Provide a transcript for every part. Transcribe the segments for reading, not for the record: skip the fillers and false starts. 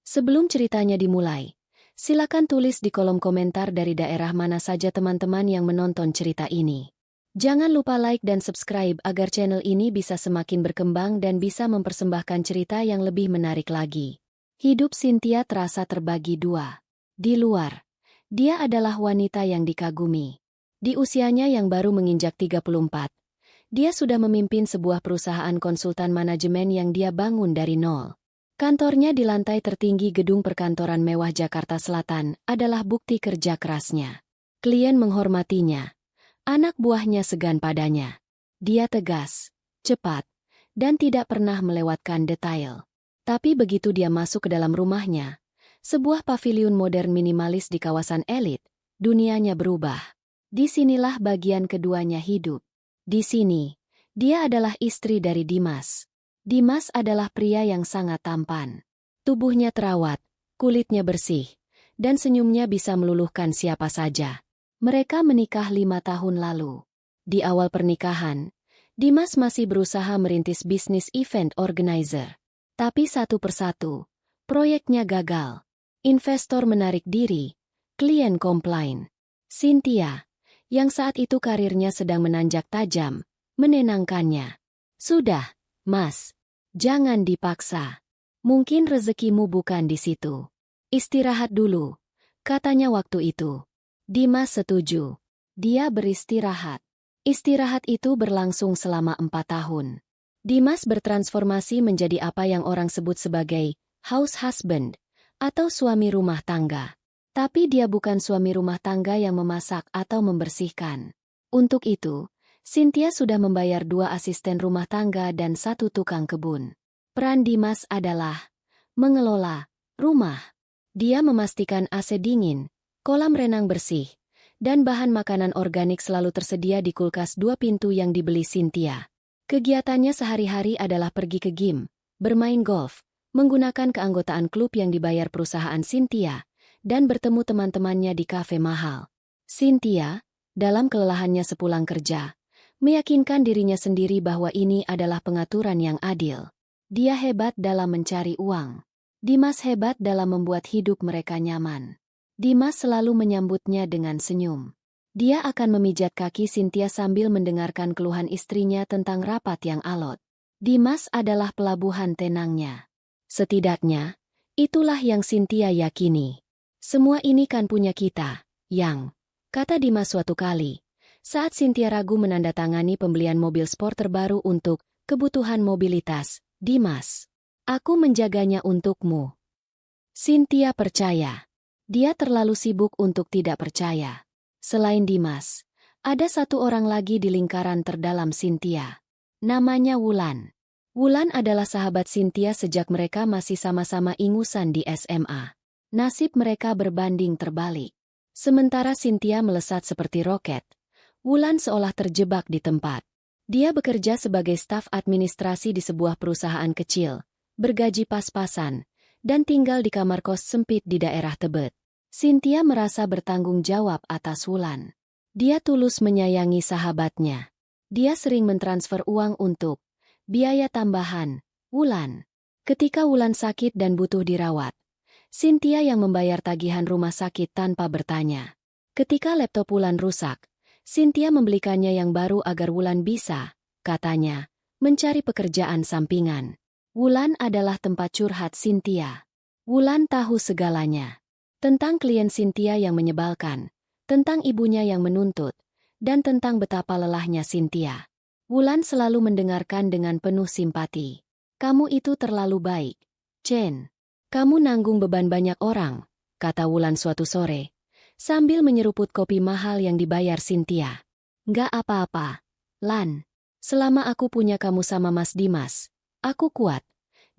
Sebelum ceritanya dimulai, silakan tulis di kolom komentar dari daerah mana saja teman-teman yang menonton cerita ini. Jangan lupa like dan subscribe agar channel ini bisa semakin berkembang dan bisa mempersembahkan cerita yang lebih menarik lagi. Hidup Cynthia terasa terbagi dua. Di luar, dia adalah wanita yang dikagumi. Di usianya yang baru menginjak 34, dia sudah memimpin sebuah perusahaan konsultan manajemen yang dia bangun dari nol. Kantornya di lantai tertinggi gedung perkantoran mewah Jakarta Selatan adalah bukti kerja kerasnya. Klien menghormatinya. Anak buahnya segan padanya. Dia tegas, cepat, dan tidak pernah melewatkan detail. Tapi begitu dia masuk ke dalam rumahnya, sebuah paviliun modern minimalis di kawasan elit, dunianya berubah. Disinilah bagian keduanya hidup. Di sini, dia adalah istri dari Dimas. Dimas adalah pria yang sangat tampan. Tubuhnya terawat, kulitnya bersih, dan senyumnya bisa meluluhkan siapa saja. Mereka menikah 5 tahun lalu. Di awal pernikahan, Dimas masih berusaha merintis bisnis event organizer. Tapi satu persatu, proyeknya gagal. Investor menarik diri, klien komplain. Cynthia, yang saat itu karirnya sedang menanjak tajam, menenangkannya. Sudah, Mas. Jangan dipaksa. Mungkin rezekimu bukan di situ. Istirahat dulu, katanya waktu itu. Dimas setuju. Dia beristirahat. Istirahat itu berlangsung selama 4 tahun. Dimas bertransformasi menjadi apa yang orang sebut sebagai house husband atau suami rumah tangga. Tapi dia bukan suami rumah tangga yang memasak atau membersihkan. Untuk itu, Cynthia sudah membayar 2 asisten rumah tangga dan 1 tukang kebun. Peran Dimas adalah mengelola rumah. Dia memastikan AC dingin, kolam renang bersih, dan bahan makanan organik selalu tersedia di kulkas 2 pintu yang dibeli Cynthia. Kegiatannya sehari-hari adalah pergi ke gym, bermain golf, menggunakan keanggotaan klub yang dibayar perusahaan Cynthia, dan bertemu teman-temannya di kafe mahal. Cynthia, dalam kelelahannya sepulang kerja, meyakinkan dirinya sendiri bahwa ini adalah pengaturan yang adil. Dia hebat dalam mencari uang. Dimas hebat dalam membuat hidup mereka nyaman. Dimas selalu menyambutnya dengan senyum. Dia akan memijat kaki Cynthia sambil mendengarkan keluhan istrinya tentang rapat yang alot. Dimas adalah pelabuhan tenangnya. Setidaknya, itulah yang Cynthia yakini. Semua ini kan punya kita, Yang, kata Dimas suatu kali, saat Cynthia ragu menandatangani pembelian mobil sport terbaru untuk kebutuhan mobilitas. Dimas, aku menjaganya untukmu. Cynthia percaya. Dia terlalu sibuk untuk tidak percaya. Selain Dimas, ada satu orang lagi di lingkaran terdalam Cynthia. Namanya Wulan. Wulan adalah sahabat Cynthia sejak mereka masih sama-sama ingusan di SMA. Nasib mereka berbanding terbalik. Sementara Cynthia melesat seperti roket, Wulan seolah terjebak di tempat. Dia bekerja sebagai staf administrasi di sebuah perusahaan kecil, bergaji pas-pasan, dan tinggal di kamar kos sempit di daerah Tebet. Cynthia merasa bertanggung jawab atas Wulan. Dia tulus menyayangi sahabatnya. Dia sering mentransfer uang untuk biaya tambahan Wulan. Ketika Wulan sakit dan butuh dirawat, Cynthia yang membayar tagihan rumah sakit tanpa bertanya. Ketika laptop Wulan rusak, Cynthia membelikannya yang baru agar Wulan bisa, katanya, mencari pekerjaan sampingan. Wulan adalah tempat curhat Cynthia. Wulan tahu segalanya. Tentang klien Cynthia yang menyebalkan, tentang ibunya yang menuntut, dan tentang betapa lelahnya Cynthia. Wulan selalu mendengarkan dengan penuh simpati. Kamu itu terlalu baik, Chen. Kamu nanggung beban banyak orang, kata Wulan suatu sore, sambil menyeruput kopi mahal yang dibayar Cynthia. Nggak apa-apa, Lan. Selama aku punya kamu sama Mas Dimas, aku kuat,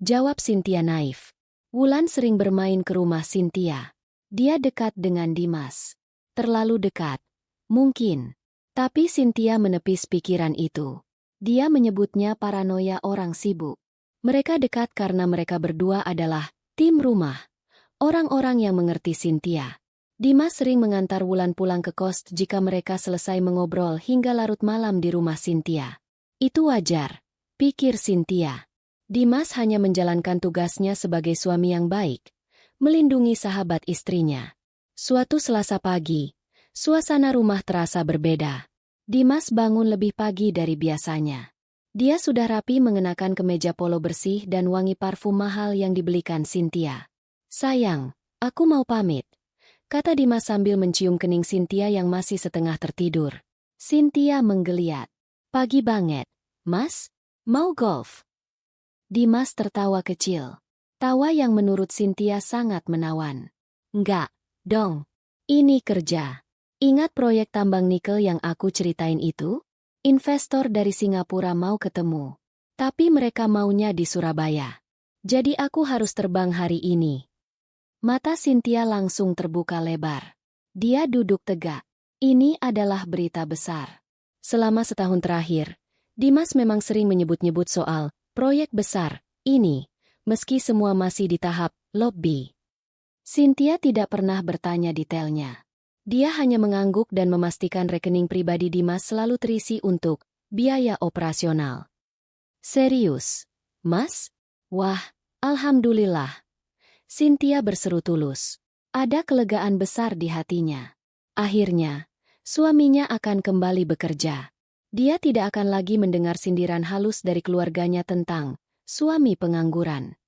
jawab Cynthia naif. Wulan sering bermain ke rumah Cynthia. Dia dekat dengan Dimas. Terlalu dekat, mungkin. Tapi Cynthia menepis pikiran itu. Dia menyebutnya paranoia orang sibuk. Mereka dekat karena mereka berdua adalah tim rumah. Orang-orang yang mengerti Cynthia. Dimas sering mengantar Wulan pulang ke kos jika mereka selesai mengobrol hingga larut malam di rumah Cynthia. Itu wajar, pikir Cynthia. Dimas hanya menjalankan tugasnya sebagai suami yang baik, melindungi sahabat istrinya. Suatu Selasa pagi, suasana rumah terasa berbeda. Dimas bangun lebih pagi dari biasanya. Dia sudah rapi mengenakan kemeja polo bersih dan wangi parfum mahal yang dibelikan Cynthia. "Sayang, aku mau pamit," kata Dimas sambil mencium kening Cynthia yang masih setengah tertidur. Cynthia menggeliat. "Pagi banget, Mas. Mau golf?" Dimas tertawa kecil. Tawa yang menurut Cynthia sangat menawan. "Enggak, dong. Ini kerja. Ingat proyek tambang nikel yang aku ceritain itu? Investor dari Singapura mau ketemu. Tapi mereka maunya di Surabaya. Jadi aku harus terbang hari ini." Mata Cynthia langsung terbuka lebar. Dia duduk tegak. Ini adalah berita besar. Selama setahun terakhir, Dimas memang sering menyebut-nyebut soal proyek besar ini, meski semua masih di tahap lobby. Cynthia tidak pernah bertanya detailnya. Dia hanya mengangguk dan memastikan rekening pribadi Dimas selalu terisi untuk biaya operasional. "Serius, Mas? Wah, alhamdulillah." Cynthia berseru tulus. Ada kelegaan besar di hatinya. Akhirnya, suaminya akan kembali bekerja. Dia tidak akan lagi mendengar sindiran halus dari keluarganya tentang suami pengangguran.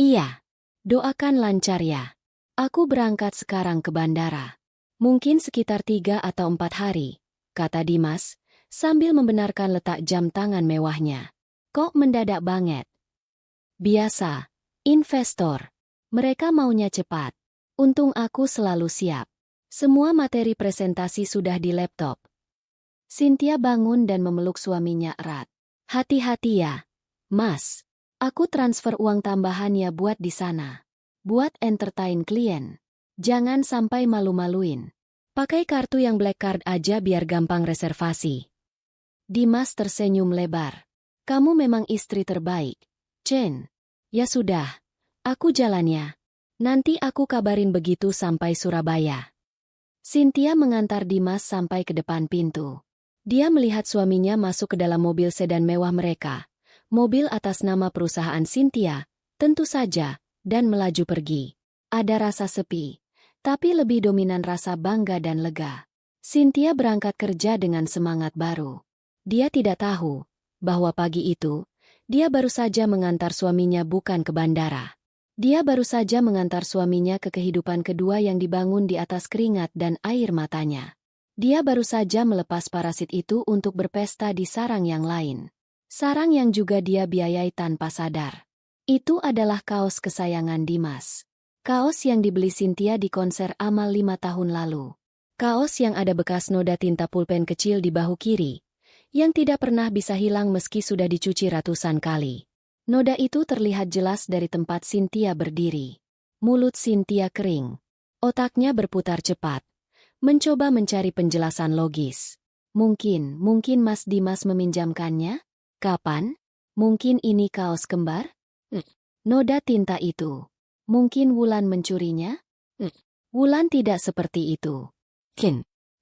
"Iya, doakan lancar ya. Aku berangkat sekarang ke bandara. Mungkin sekitar 3 atau 4 hari," kata Dimas, sambil membenarkan letak jam tangan mewahnya. "Kok mendadak banget?" "Biasa, investor. Mereka maunya cepat. Untung aku selalu siap. Semua materi presentasi sudah di laptop." Cynthia bangun dan memeluk suaminya erat. "Hati-hati ya, Mas. Aku transfer uang tambahan ya buat di sana. Buat entertain klien. Jangan sampai malu-maluin. Pakai kartu yang black card aja biar gampang reservasi." Dimas tersenyum lebar. "Kamu memang istri terbaik, Chen. Ya sudah. Aku jalan ya. Nanti aku kabarin begitu sampai Surabaya." Cynthia mengantar Dimas sampai ke depan pintu. Dia melihat suaminya masuk ke dalam mobil sedan mewah mereka. Mobil atas nama perusahaan Cynthia, tentu saja, dan melaju pergi. Ada rasa sepi, tapi lebih dominan rasa bangga dan lega. Cynthia berangkat kerja dengan semangat baru. Dia tidak tahu bahwa pagi itu, dia baru saja mengantar suaminya bukan ke bandara. Dia baru saja mengantar suaminya ke kehidupan kedua yang dibangun di atas keringat dan air matanya. Dia baru saja melepas parasit itu untuk berpesta di sarang yang lain. Sarang yang juga dia biayai tanpa sadar. Itu adalah kaos kesayangan Dimas. Kaos yang dibeli Cynthia di konser Amal 5 tahun lalu. Kaos yang ada bekas noda tinta pulpen kecil di bahu kiri, yang tidak pernah bisa hilang meski sudah dicuci ratusan kali. Noda itu terlihat jelas dari tempat Cynthia berdiri. Mulut Cynthia kering. Otaknya berputar cepat, mencoba mencari penjelasan logis. Mungkin Mas Dimas meminjamkannya? Kapan? Mungkin ini kaos kembar? Noda tinta itu. Mungkin Wulan mencurinya? Wulan tidak seperti itu.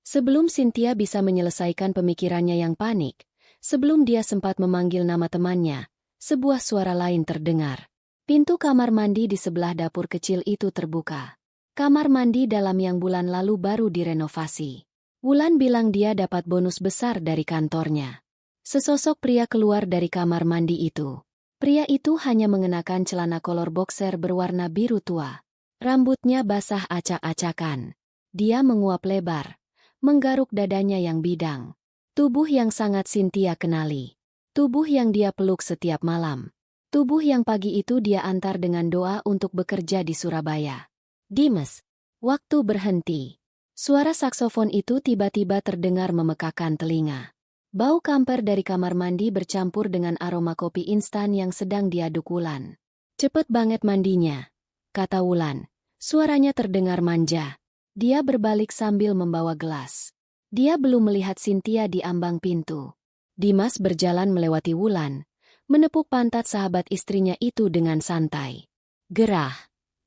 Sebelum Cynthia bisa menyelesaikan pemikirannya yang panik, sebelum dia sempat memanggil nama temannya, sebuah suara lain terdengar. Pintu kamar mandi di sebelah dapur kecil itu terbuka. Kamar mandi dalam yang bulan lalu baru direnovasi. Wulan bilang dia dapat bonus besar dari kantornya. Sesosok pria keluar dari kamar mandi itu. Pria itu hanya mengenakan celana kolor boxer berwarna biru tua. Rambutnya basah acak-acakan. Dia menguap lebar, menggaruk dadanya yang bidang. Tubuh yang sangat Cynthia kenali. Tubuh yang dia peluk setiap malam. Tubuh yang pagi itu dia antar dengan doa untuk bekerja di Surabaya. "Dimas." Waktu berhenti. Suara saksofon itu tiba-tiba terdengar memekakan telinga. Bau kamper dari kamar mandi bercampur dengan aroma kopi instan yang sedang diaduk Wulan. "Cepet banget mandinya," kata Wulan. Suaranya terdengar manja. Dia berbalik sambil membawa gelas. Dia belum melihat Cynthia di ambang pintu. Dimas berjalan melewati Wulan, menepuk pantat sahabat istrinya itu dengan santai. "Gerah,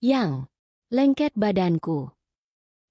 Yang. Lengket badanku."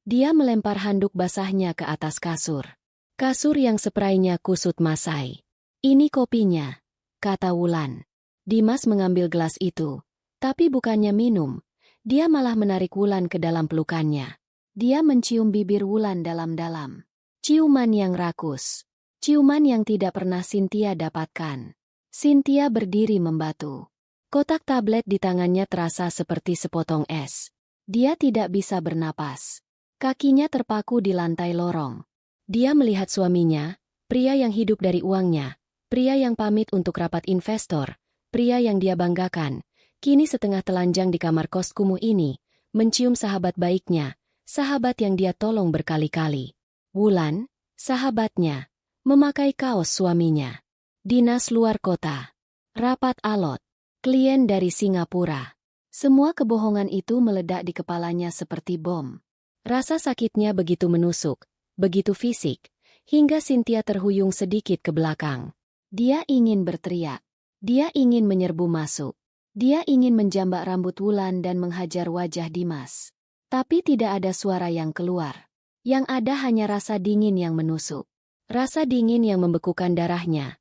Dia melempar handuk basahnya ke atas kasur. Kasur yang seprainya kusut masai. "Ini kopinya," kata Wulan. Dimas mengambil gelas itu, tapi bukannya minum. Dia malah menarik Wulan ke dalam pelukannya. Dia mencium bibir Wulan dalam-dalam. Ciuman yang rakus. Ciuman yang tidak pernah Cynthia dapatkan. Cynthia berdiri membatu. Kotak tablet di tangannya terasa seperti sepotong es. Dia tidak bisa bernapas. Kakinya terpaku di lantai lorong. Dia melihat suaminya, pria yang hidup dari uangnya, pria yang pamit untuk rapat investor, pria yang dia banggakan, kini setengah telanjang di kamar kos kumuh ini, mencium sahabat baiknya, sahabat yang dia tolong berkali-kali. Wulan, sahabatnya, memakai kaos suaminya. Dinas luar kota. Rapat alot. Klien dari Singapura. Semua kebohongan itu meledak di kepalanya seperti bom. Rasa sakitnya begitu menusuk, begitu fisik, hingga Cynthia terhuyung sedikit ke belakang. Dia ingin berteriak. Dia ingin menyerbu masuk. Dia ingin menjambak rambut Wulan dan menghajar wajah Dimas. Tapi tidak ada suara yang keluar. Yang ada hanya rasa dingin yang menusuk. Rasa dingin yang membekukan darahnya.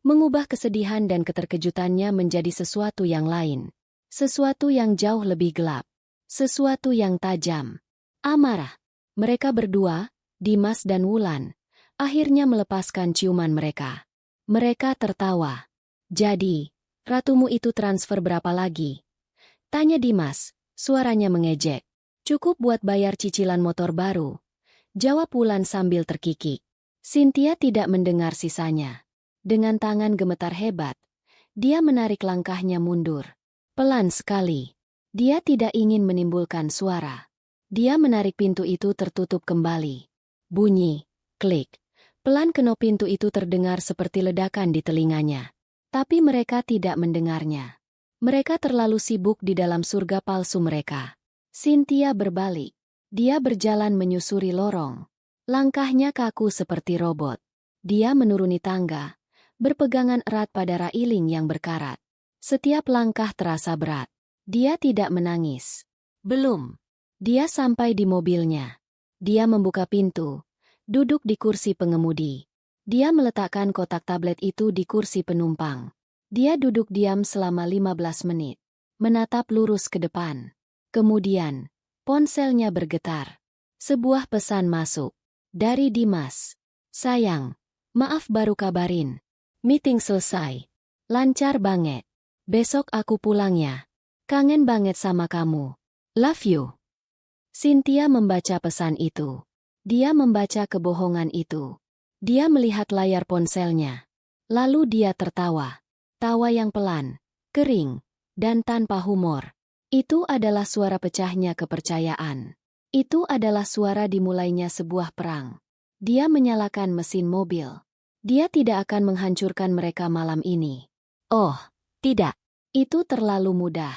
Mengubah kesedihan dan keterkejutannya menjadi sesuatu yang lain. Sesuatu yang jauh lebih gelap. Sesuatu yang tajam. Amarah. Mereka berdua, Dimas dan Wulan, akhirnya melepaskan ciuman mereka. Mereka tertawa. Jadi, ratumu itu transfer berapa lagi? Tanya Dimas, suaranya mengejek. Cukup buat bayar cicilan motor baru. Jawab Wulan sambil terkikik. Cynthia tidak mendengar sisanya. Dengan tangan gemetar hebat, dia menarik langkahnya mundur. Pelan sekali. Dia tidak ingin menimbulkan suara. Dia menarik pintu itu tertutup kembali. Bunyi, klik. Pelan kenop pintu itu terdengar seperti ledakan di telinganya. Tapi mereka tidak mendengarnya. Mereka terlalu sibuk di dalam surga palsu mereka. Cynthia berbalik. Dia berjalan menyusuri lorong. Langkahnya kaku seperti robot. Dia menuruni tangga. Berpegangan erat pada railing yang berkarat. Setiap langkah terasa berat. Dia tidak menangis. Belum. Dia sampai di mobilnya. Dia membuka pintu. Duduk di kursi pengemudi. Dia meletakkan kotak tablet itu di kursi penumpang. Dia duduk diam selama 15 menit. Menatap lurus ke depan. Kemudian, ponselnya bergetar. Sebuah pesan masuk. Dari Dimas. Sayang, maaf baru kabarin. Meeting selesai. Lancar banget. Besok aku pulang ya. Kangen banget sama kamu. Love you. Cynthia membaca pesan itu. Dia membaca kebohongan itu. Dia melihat layar ponselnya. Lalu dia tertawa. Tawa yang pelan, kering, dan tanpa humor. Itu adalah suara pecahnya kepercayaan. Itu adalah suara dimulainya sebuah perang. Dia menyalakan mesin mobil. Dia tidak akan menghancurkan mereka malam ini. Oh, tidak. Itu terlalu mudah.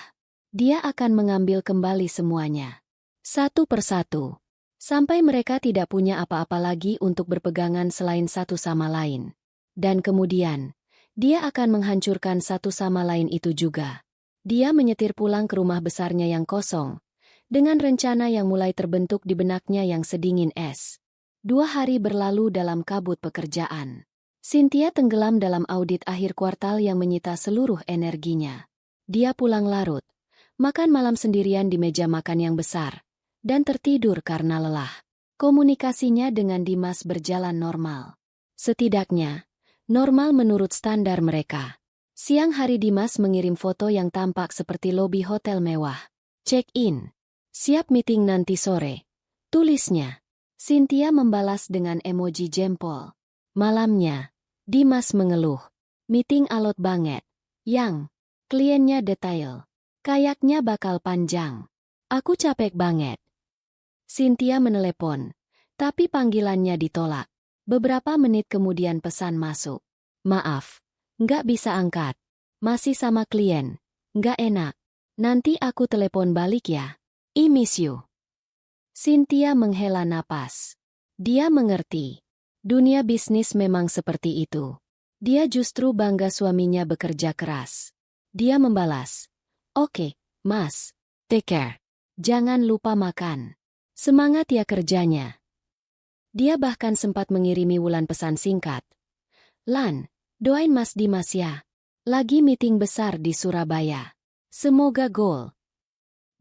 Dia akan mengambil kembali semuanya. Satu persatu. Sampai mereka tidak punya apa-apa lagi untuk berpegangan selain satu sama lain. Dan kemudian, dia akan menghancurkan satu sama lain itu juga. Dia menyetir pulang ke rumah besarnya yang kosong, dengan rencana yang mulai terbentuk di benaknya yang sedingin es. 2 hari berlalu dalam kabut pekerjaan. Cynthia tenggelam dalam audit akhir kuartal yang menyita seluruh energinya. Dia pulang larut, makan malam sendirian di meja makan yang besar, dan tertidur karena lelah. Komunikasinya dengan Dimas berjalan normal. Setidaknya, normal menurut standar mereka. Siang hari Dimas mengirim foto yang tampak seperti lobi hotel mewah. Check-in. Siap meeting nanti sore. Tulisnya. Cynthia membalas dengan emoji jempol. Malamnya, Dimas mengeluh. Meeting alot banget. Yang, kliennya detail. Kayaknya bakal panjang. Aku capek banget. Cynthia menelepon, tapi panggilannya ditolak. Beberapa menit kemudian pesan masuk. Maaf, nggak bisa angkat. Masih sama klien. Nggak enak. Nanti aku telepon balik ya. I miss you. Cynthia menghela napas. Dia mengerti. Dunia bisnis memang seperti itu. Dia justru bangga suaminya bekerja keras. Dia membalas. Oke, Mas. Take care. Jangan lupa makan. Semangat ya kerjanya. Dia bahkan sempat mengirimi Wulan pesan singkat. Lan, doain Mas Dimas ya. Lagi meeting besar di Surabaya. Semoga gol.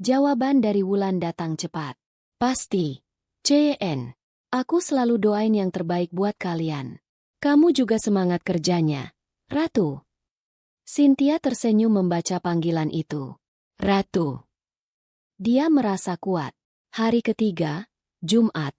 Jawaban dari Wulan datang cepat. Pasti. CN. Aku selalu doain yang terbaik buat kalian. Kamu juga semangat kerjanya, Ratu. Cynthia tersenyum membaca panggilan itu. Ratu. Dia merasa kuat. Hari ketiga, Jumat,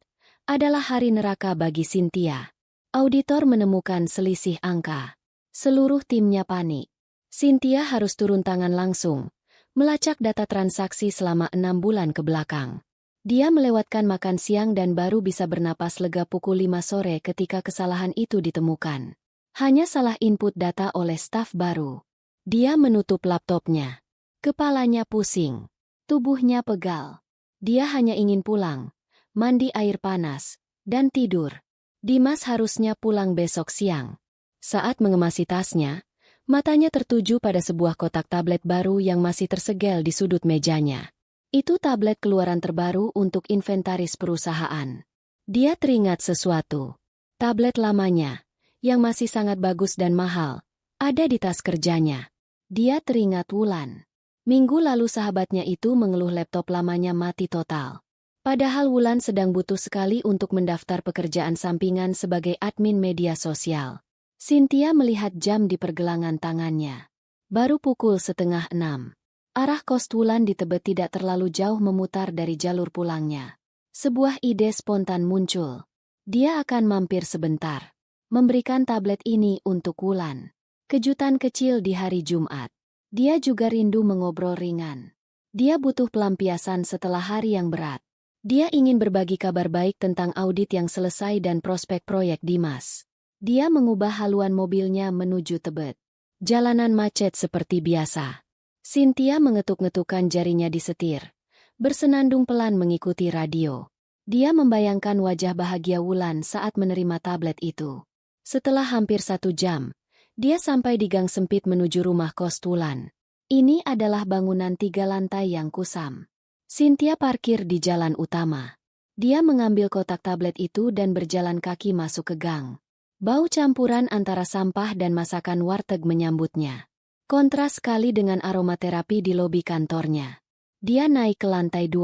adalah hari neraka bagi Cynthia. Auditor menemukan selisih angka. Seluruh timnya panik. Cynthia harus turun tangan langsung, melacak data transaksi selama 6 bulan ke belakang. Dia melewatkan makan siang dan baru bisa bernapas lega pukul 5 sore ketika kesalahan itu ditemukan. Hanya salah input data oleh staf baru. Dia menutup laptopnya. Kepalanya pusing. Tubuhnya pegal. Dia hanya ingin pulang, mandi air panas, dan tidur. Dimas harusnya pulang besok siang. Saat mengemasi tasnya, matanya tertuju pada sebuah kotak tablet baru yang masih tersegel di sudut mejanya. Itu tablet keluaran terbaru untuk inventaris perusahaan. Dia teringat sesuatu. Tablet lamanya, yang masih sangat bagus dan mahal, ada di tas kerjanya. Dia teringat Wulan. Minggu lalu sahabatnya itu mengeluh laptop lamanya mati total. Padahal Wulan sedang butuh sekali untuk mendaftar pekerjaan sampingan sebagai admin media sosial. Cynthia melihat jam di pergelangan tangannya. Baru pukul 5:30. Arah kos Wulan di Tebet tidak terlalu jauh memutar dari jalur pulangnya. Sebuah ide spontan muncul. Dia akan mampir sebentar. Memberikan tablet ini untuk Wulan. Kejutan kecil di hari Jumat. Dia juga rindu mengobrol ringan. Dia butuh pelampiasan setelah hari yang berat. Dia ingin berbagi kabar baik tentang audit yang selesai dan prospek proyek Dimas. Dia mengubah haluan mobilnya menuju Tebet. Jalanan macet seperti biasa. Cynthia mengetuk-ngetukkan jarinya di setir. Bersenandung pelan mengikuti radio. Dia membayangkan wajah bahagia Wulan saat menerima tablet itu. Setelah hampir 1 jam, dia sampai di gang sempit menuju rumah kos Wulan. Ini adalah bangunan 3 lantai yang kusam. Cynthia parkir di jalan utama. Dia mengambil kotak tablet itu dan berjalan kaki masuk ke gang. Bau campuran antara sampah dan masakan warteg menyambutnya. Kontras sekali dengan aromaterapi di lobi kantornya. Dia naik ke lantai 2.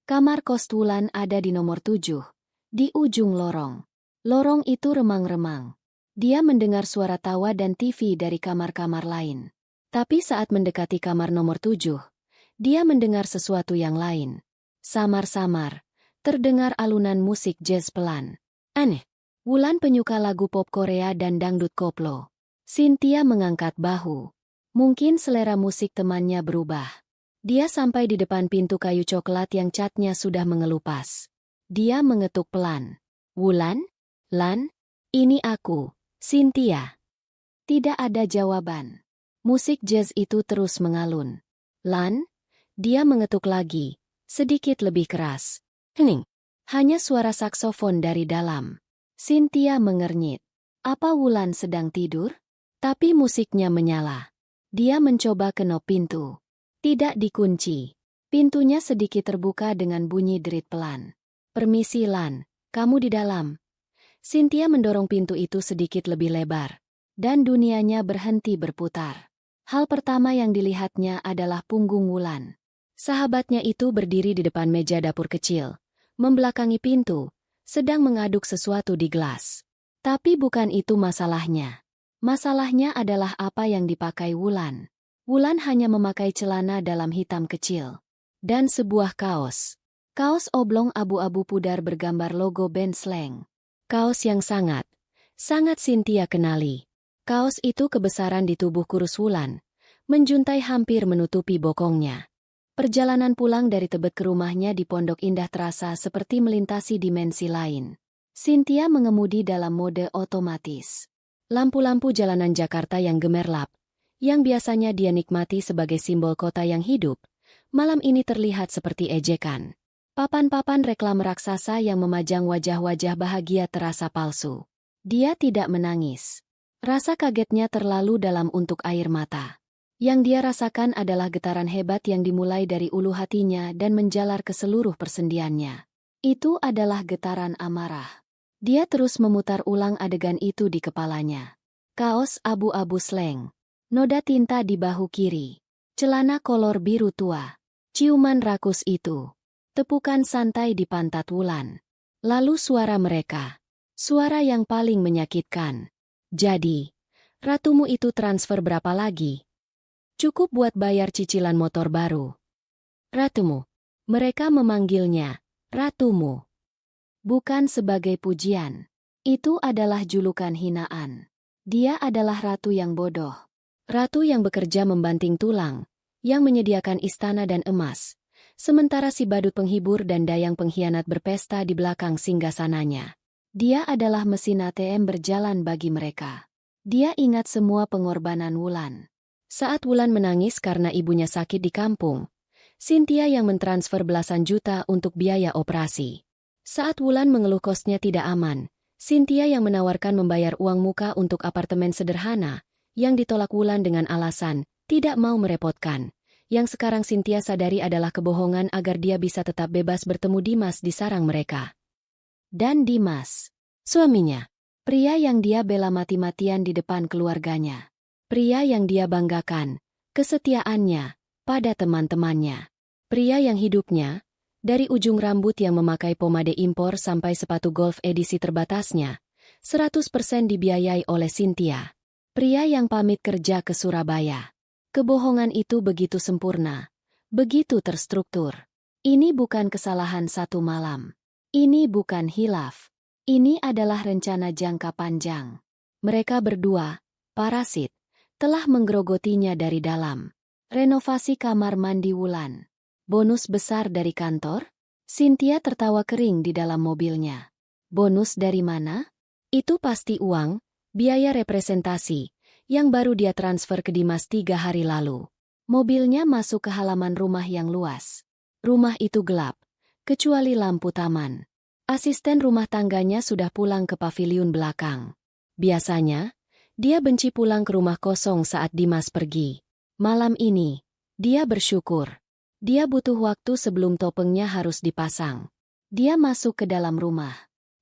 Kamar kos Wulan ada di nomor 7, di ujung lorong. Lorong itu remang-remang. Dia mendengar suara tawa dan TV dari kamar-kamar lain. Tapi saat mendekati kamar nomor 7, dia mendengar sesuatu yang lain. Samar-samar, terdengar alunan musik jazz pelan. Aneh. Wulan penyuka lagu pop Korea dan dangdut koplo. Cynthia mengangkat bahu. Mungkin selera musik temannya berubah. Dia sampai di depan pintu kayu coklat yang catnya sudah mengelupas. Dia mengetuk pelan. Wulan? Lan? Ini aku, Cynthia. Tidak ada jawaban. Musik jazz itu terus mengalun. Lan? Dia mengetuk lagi, sedikit lebih keras. Hening. Hanya suara saksofon dari dalam. Cynthia mengernyit. Apa Wulan sedang tidur? Tapi musiknya menyala. Dia mencoba kenop pintu. Tidak dikunci. Pintunya sedikit terbuka dengan bunyi derit pelan. Permisi Lan, kamu di dalam. Cynthia mendorong pintu itu sedikit lebih lebar. Dan dunianya berhenti berputar. Hal pertama yang dilihatnya adalah punggung Wulan. Sahabatnya itu berdiri di depan meja dapur kecil, membelakangi pintu, sedang mengaduk sesuatu di gelas. Tapi bukan itu masalahnya. Masalahnya adalah apa yang dipakai Wulan. Wulan hanya memakai celana dalam hitam kecil. Dan sebuah kaos. Kaos oblong abu-abu pudar bergambar logo band Slang. Kaos yang sangat Cynthia kenali. Kaos itu kebesaran di tubuh kurus Wulan, menjuntai hampir menutupi bokongnya. Perjalanan pulang dari Tebet ke rumahnya di Pondok Indah terasa seperti melintasi dimensi lain. Cynthia mengemudi dalam mode otomatis. Lampu-lampu jalanan Jakarta yang gemerlap, yang biasanya dia nikmati sebagai simbol kota yang hidup, malam ini terlihat seperti ejekan. Papan-papan reklam raksasa yang memajang wajah-wajah bahagia terasa palsu. Dia tidak menangis. Rasa kagetnya terlalu dalam untuk air mata. Yang dia rasakan adalah getaran hebat yang dimulai dari ulu hatinya dan menjalar ke seluruh persendiannya. Itu adalah getaran amarah. Dia terus memutar ulang adegan itu di kepalanya. Kaos abu-abu Slang. Noda tinta di bahu kiri. Celana kolor biru tua. Ciuman rakus itu. Tepukan santai di pantat Wulan. Lalu suara mereka. Suara yang paling menyakitkan. Jadi, ratumu itu transfer berapa lagi? Cukup buat bayar cicilan motor baru. Ratumu. Mereka memanggilnya, ratumu. Bukan sebagai pujian. Itu adalah julukan hinaan. Dia adalah ratu yang bodoh. Ratu yang bekerja membanting tulang, yang menyediakan istana dan emas. Sementara si badut penghibur dan dayang pengkhianat berpesta di belakang singgasananya. Dia adalah mesin ATM berjalan bagi mereka. Dia ingat semua pengorbanan Wulan. Saat Wulan menangis karena ibunya sakit di kampung, Cynthia yang mentransfer belasan juta untuk biaya operasi. Saat Wulan mengeluh kosnya tidak aman, Cynthia yang menawarkan membayar uang muka untuk apartemen sederhana, yang ditolak Wulan dengan alasan tidak mau merepotkan. Yang sekarang Cynthia sadari adalah kebohongan agar dia bisa tetap bebas bertemu Dimas di sarang mereka. Dan Dimas, suaminya, pria yang dia bela mati-matian di depan keluarganya. Pria yang dia banggakan, kesetiaannya, pada teman-temannya. Pria yang hidupnya, dari ujung rambut yang memakai pomade impor sampai sepatu golf edisi terbatasnya, 100% dibiayai oleh Cynthia. Pria yang pamit kerja ke Surabaya. Kebohongan itu begitu sempurna, begitu terstruktur. Ini bukan kesalahan satu malam. Ini bukan hilaf. Ini adalah rencana jangka panjang. Mereka berdua, parasit, telah menggerogotinya dari dalam. Renovasi kamar mandi Wulan. Bonus besar dari kantor? Cynthia tertawa kering di dalam mobilnya. Bonus dari mana? Itu pasti uang, biaya representasi, yang baru dia transfer ke Dimas 3 hari lalu. Mobilnya masuk ke halaman rumah yang luas. Rumah itu gelap, kecuali lampu taman. Asisten rumah tangganya sudah pulang ke paviliun belakang. Biasanya, dia benci pulang ke rumah kosong saat Dimas pergi. Malam ini, dia bersyukur. Dia butuh waktu sebelum topengnya harus dipasang. Dia masuk ke dalam rumah.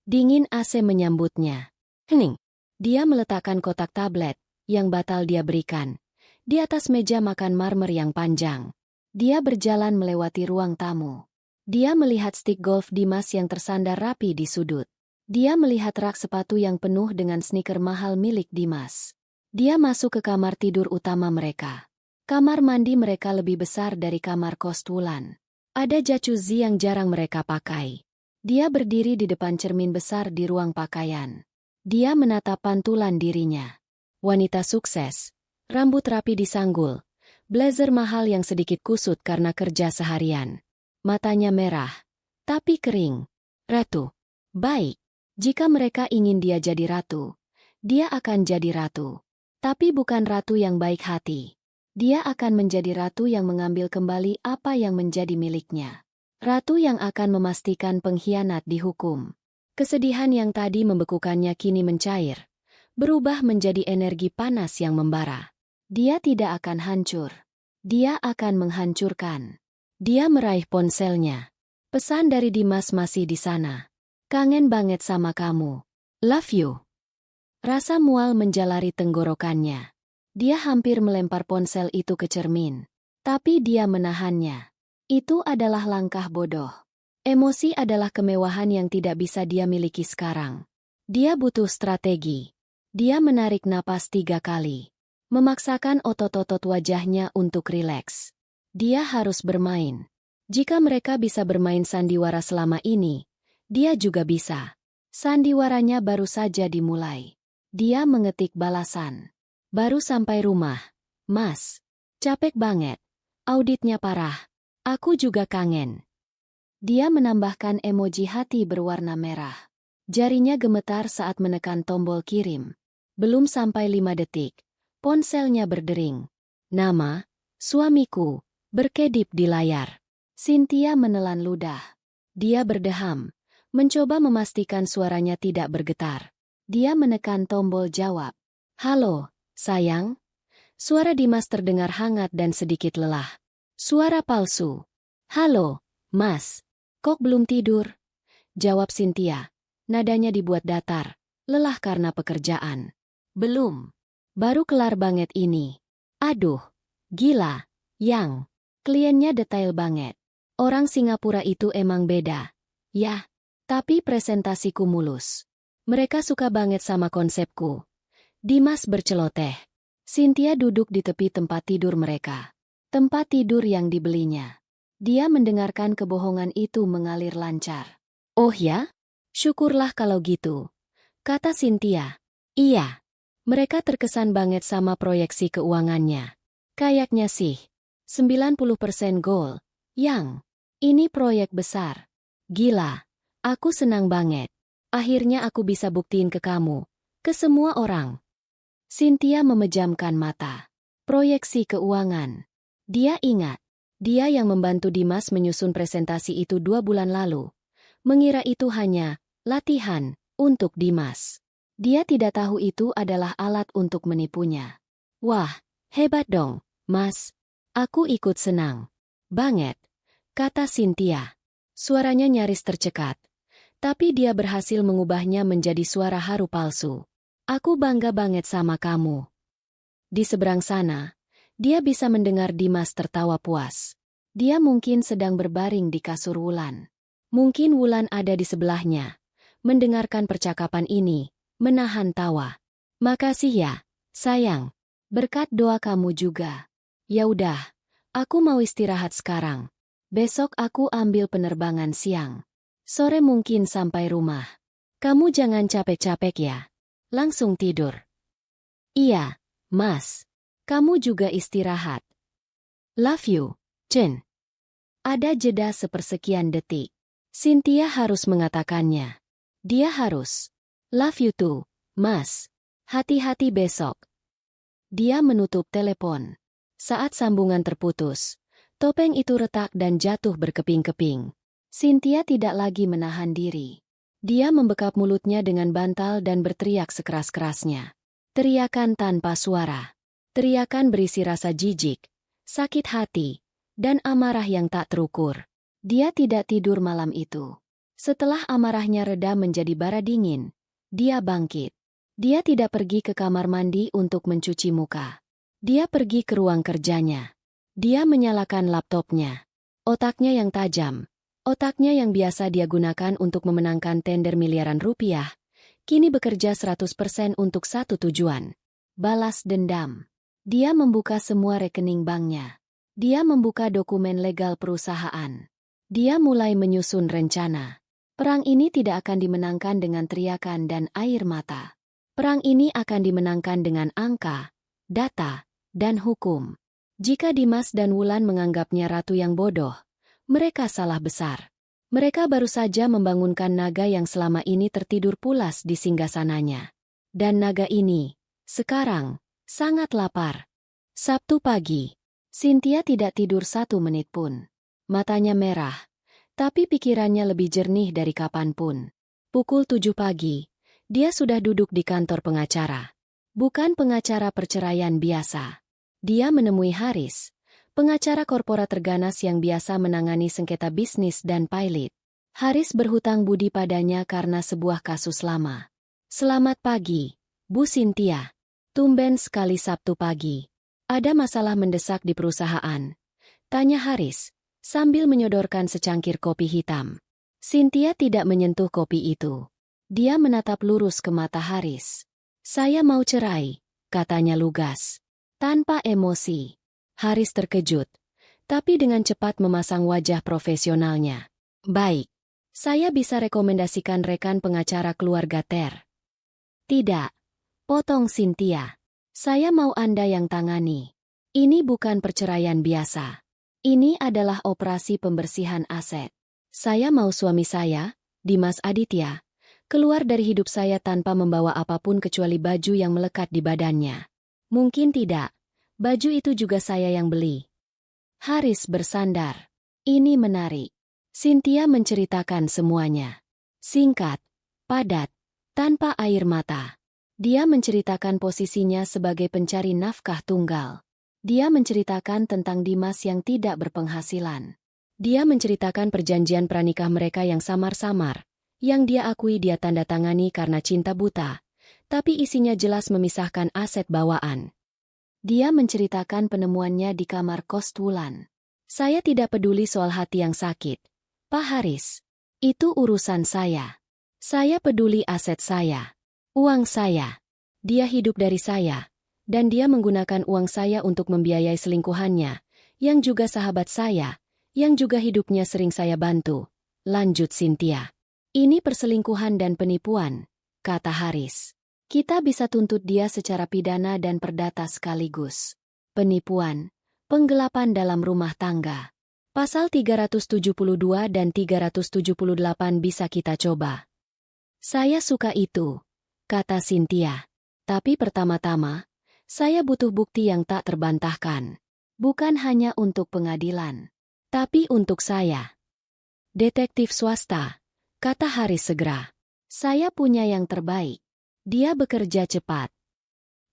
Dingin AC menyambutnya. Hening. Dia meletakkan kotak tablet yang batal dia berikan di atas meja makan marmer yang panjang. Dia berjalan melewati ruang tamu. Dia melihat stik golf Dimas yang tersandar rapi di sudut. Dia melihat rak sepatu yang penuh dengan sneaker mahal milik Dimas. Dia masuk ke kamar tidur utama mereka. Kamar mandi mereka lebih besar dari kamar kos Wulan. Ada jacuzzi yang jarang mereka pakai. Dia berdiri di depan cermin besar di ruang pakaian. Dia menatap pantulan dirinya. Wanita sukses, rambut rapi disanggul, blazer mahal yang sedikit kusut karena kerja seharian. Matanya merah, tapi kering. Ratu. Baik. Jika mereka ingin dia jadi ratu, dia akan jadi ratu. Tapi bukan ratu yang baik hati. Dia akan menjadi ratu yang mengambil kembali apa yang menjadi miliknya. Ratu yang akan memastikan pengkhianat dihukum. Kesedihan yang tadi membekukannya kini mencair. Berubah menjadi energi panas yang membara. Dia tidak akan hancur. Dia akan menghancurkan. Dia meraih ponselnya. Pesan dari Dimas masih di sana. Kangen banget sama kamu. Love you. Rasa mual menjalari tenggorokannya. Dia hampir melempar ponsel itu ke cermin. Tapi dia menahannya. Itu adalah langkah bodoh. Emosi adalah kemewahan yang tidak bisa dia miliki sekarang. Dia butuh strategi. Dia menarik napas 3 kali. Memaksakan otot-otot wajahnya untuk rileks. Dia harus bermain. Jika mereka bisa bermain sandiwara selama ini, dia juga bisa. Sandiwaranya baru saja dimulai. Dia mengetik balasan. Baru sampai rumah. Mas. Capek banget. Auditnya parah. Aku juga kangen. Dia menambahkan emoji hati berwarna merah. Jarinya gemetar saat menekan tombol kirim. Belum sampai 5 detik, ponselnya berdering. Nama, suamiku, berkedip di layar. Cynthia menelan ludah. Dia berdeham, mencoba memastikan suaranya tidak bergetar. Dia menekan tombol jawab. Halo, sayang? Suara Dimas terdengar hangat dan sedikit lelah. Suara palsu. Halo, Mas. Kok belum tidur? Jawab Cynthia. Nadanya dibuat datar, lelah karena pekerjaan. Belum. Baru kelar banget ini. Aduh, gila, Yang. Kliennya detail banget. Orang Singapura itu emang beda. Yah, tapi presentasiku mulus. Mereka suka banget sama konsepku. Dimas berceloteh. Cynthia duduk di tepi tempat tidur mereka. Tempat tidur yang dibelinya. Dia mendengarkan kebohongan itu mengalir lancar. Oh ya? Syukurlah kalau gitu, kata Cynthia. Iya. Mereka terkesan banget sama proyeksi keuangannya. Kayaknya sih. 90% goal. Yang. Ini proyek besar. Gila. Aku senang banget. Akhirnya aku bisa buktiin ke kamu. Ke semua orang. Cynthia memejamkan mata. Proyeksi keuangan. Dia ingat. Dia yang membantu Dimas menyusun presentasi itu 2 bulan lalu. Mengira itu hanya latihan untuk Dimas. Dia tidak tahu itu adalah alat untuk menipunya. Wah, hebat dong, Mas. Aku ikut senang. Banget, kata Cynthia. Suaranya nyaris tercekat. Tapi dia berhasil mengubahnya menjadi suara haru palsu. Aku bangga banget sama kamu. Di seberang sana, dia bisa mendengar Dimas tertawa puas. Dia mungkin sedang berbaring di kasur Wulan. Mungkin Wulan ada di sebelahnya, mendengarkan percakapan ini, menahan tawa. Makasih ya, sayang. Berkat doa kamu juga. Ya udah, aku mau istirahat sekarang. Besok aku ambil penerbangan siang. Sore mungkin sampai rumah. Kamu jangan capek-capek ya. Langsung tidur. Iya, Mas. Kamu juga istirahat. Love you, Chen. Ada jeda sepersekian detik. Cynthia harus mengatakannya. Dia harus. Love you too, Mas. Hati-hati besok. Dia menutup telepon. Saat sambungan terputus, topeng itu retak dan jatuh berkeping-keping. Cynthia tidak lagi menahan diri. Dia membekap mulutnya dengan bantal dan berteriak sekeras-kerasnya. Teriakan tanpa suara. Teriakan berisi rasa jijik, sakit hati, dan amarah yang tak terukur. Dia tidak tidur malam itu. Setelah amarahnya reda menjadi bara dingin, dia bangkit. Dia tidak pergi ke kamar mandi untuk mencuci muka. Dia pergi ke ruang kerjanya. Dia menyalakan laptopnya. Otaknya yang tajam, otaknya yang biasa dia gunakan untuk memenangkan tender miliaran rupiah, kini bekerja 100% untuk satu tujuan. Balas dendam. Dia membuka semua rekening banknya. Dia membuka dokumen legal perusahaan. Dia mulai menyusun rencana. Perang ini tidak akan dimenangkan dengan teriakan dan air mata. Perang ini akan dimenangkan dengan angka, data, dan hukum. Jika Dimas dan Wulan menganggapnya ratu yang bodoh, mereka salah besar. Mereka baru saja membangunkan naga yang selama ini tertidur pulas di singgasananya. Dan naga ini, sekarang, sangat lapar. Sabtu pagi, Cynthia tidak tidur 1 menit pun. Matanya merah, tapi pikirannya lebih jernih dari kapanpun. Pukul 7 pagi, dia sudah duduk di kantor pengacara. Bukan pengacara perceraian biasa. Dia menemui Haris, pengacara korporat terganas yang biasa menangani sengketa bisnis dan pilot. Haris berhutang budi padanya karena sebuah kasus lama. Selamat pagi, Bu Cynthia. Tumben sekali Sabtu pagi. Ada masalah mendesak di perusahaan? Tanya Haris, sambil menyodorkan secangkir kopi hitam. Cynthia tidak menyentuh kopi itu. Dia menatap lurus ke mata Haris. Saya mau cerai, katanya lugas. Tanpa emosi. Haris terkejut, tapi dengan cepat memasang wajah profesionalnya. Baik, saya bisa rekomendasikan rekan pengacara keluarga Ter. Tidak, potong Cynthia. Saya mau Anda yang tangani. Ini bukan perceraian biasa. Ini adalah operasi pembersihan aset. Saya mau suami saya, Dimas Aditya, keluar dari hidup saya tanpa membawa apapun kecuali baju yang melekat di badannya. Mungkin tidak. Baju itu juga saya yang beli. Haris bersandar. Ini menarik. Cynthia menceritakan semuanya. Singkat, padat, tanpa air mata. Dia menceritakan posisinya sebagai pencari nafkah tunggal. Dia menceritakan tentang Dimas yang tidak berpenghasilan. Dia menceritakan perjanjian pranikah mereka yang samar-samar, yang dia akui dia tanda tangani karena cinta buta, tapi isinya jelas memisahkan aset bawaan. Dia menceritakan penemuannya di kamar kos Wulan. Saya tidak peduli soal hati yang sakit, Pak Haris. Itu urusan saya. Saya peduli aset saya. Uang saya. Dia hidup dari saya. Dan dia menggunakan uang saya untuk membiayai selingkuhannya, yang juga sahabat saya, yang juga hidupnya sering saya bantu. Lanjut Cynthia. Ini perselingkuhan dan penipuan, kata Haris. Kita bisa tuntut dia secara pidana dan perdata sekaligus. Penipuan, penggelapan dalam rumah tangga. Pasal 372 dan 378 bisa kita coba. Saya suka itu, kata Cynthia. Tapi pertama-tama, saya butuh bukti yang tak terbantahkan. Bukan hanya untuk pengadilan, tapi untuk saya. Detektif swasta, kata Haris segera. Saya punya yang terbaik. Dia bekerja cepat.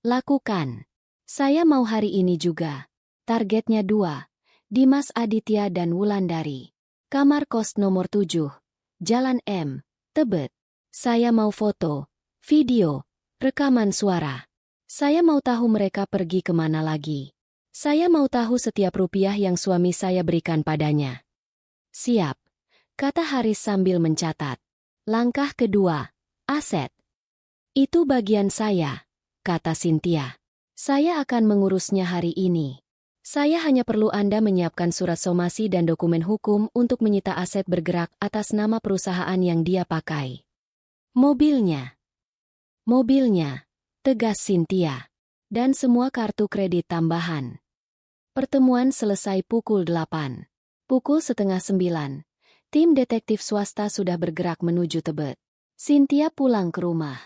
Lakukan. Saya mau hari ini juga. Targetnya 2. Dimas Aditya dan Wulandari. Kamar kos nomor 7. Jalan M. Tebet. Saya mau foto, video, rekaman suara. Saya mau tahu mereka pergi kemana lagi. Saya mau tahu setiap rupiah yang suami saya berikan padanya. Siap, kata Haris sambil mencatat. Langkah kedua, aset. Itu bagian saya, kata Cynthia. Saya akan mengurusnya hari ini. Saya hanya perlu Anda menyiapkan surat somasi dan dokumen hukum untuk menyita aset bergerak atas nama perusahaan yang dia pakai. Mobilnya, tegas Cynthia. Dan semua kartu kredit tambahan. Pertemuan selesai pukul 8. Pukul setengah 9. Tim detektif swasta sudah bergerak menuju Tebet. Cynthia pulang ke rumah.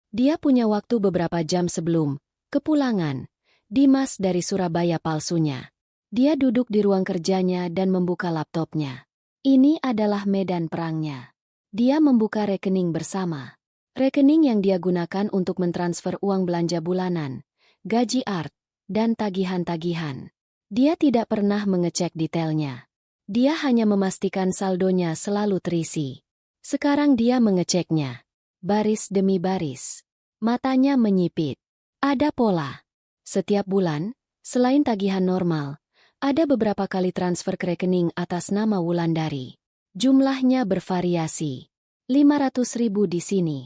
Dia punya waktu beberapa jam sebelum kepulangan Dimas dari Surabaya palsunya. Dia duduk di ruang kerjanya dan membuka laptopnya. Ini adalah medan perangnya. Dia membuka rekening bersama. Rekening yang dia gunakan untuk mentransfer uang belanja bulanan, gaji art, dan tagihan-tagihan. Dia tidak pernah mengecek detailnya. Dia hanya memastikan saldonya selalu terisi. Sekarang dia mengeceknya. Baris demi baris. Matanya menyipit. Ada pola. Setiap bulan, selain tagihan normal, ada beberapa kali transfer ke rekening atas nama Wulandari. Jumlahnya bervariasi. 500.000 di sini.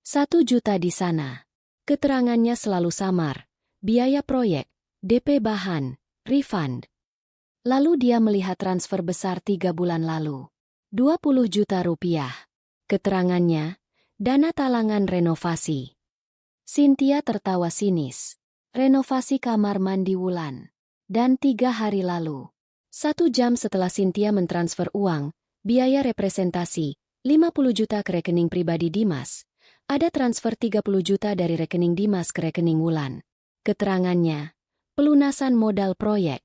1 juta di sana. Keterangannya selalu samar. Biaya proyek, DP bahan, refund. Lalu dia melihat transfer besar 3 bulan lalu. 20 juta rupiah. Keterangannya, dana talangan renovasi. Cynthia tertawa sinis. Renovasi kamar mandi Wulan. Dan 3 hari lalu. 1 jam setelah Cynthia mentransfer uang, biaya representasi, 50 juta ke rekening pribadi Dimas. Ada transfer 30 juta dari rekening Dimas ke rekening Wulan. Keterangannya, pelunasan modal proyek.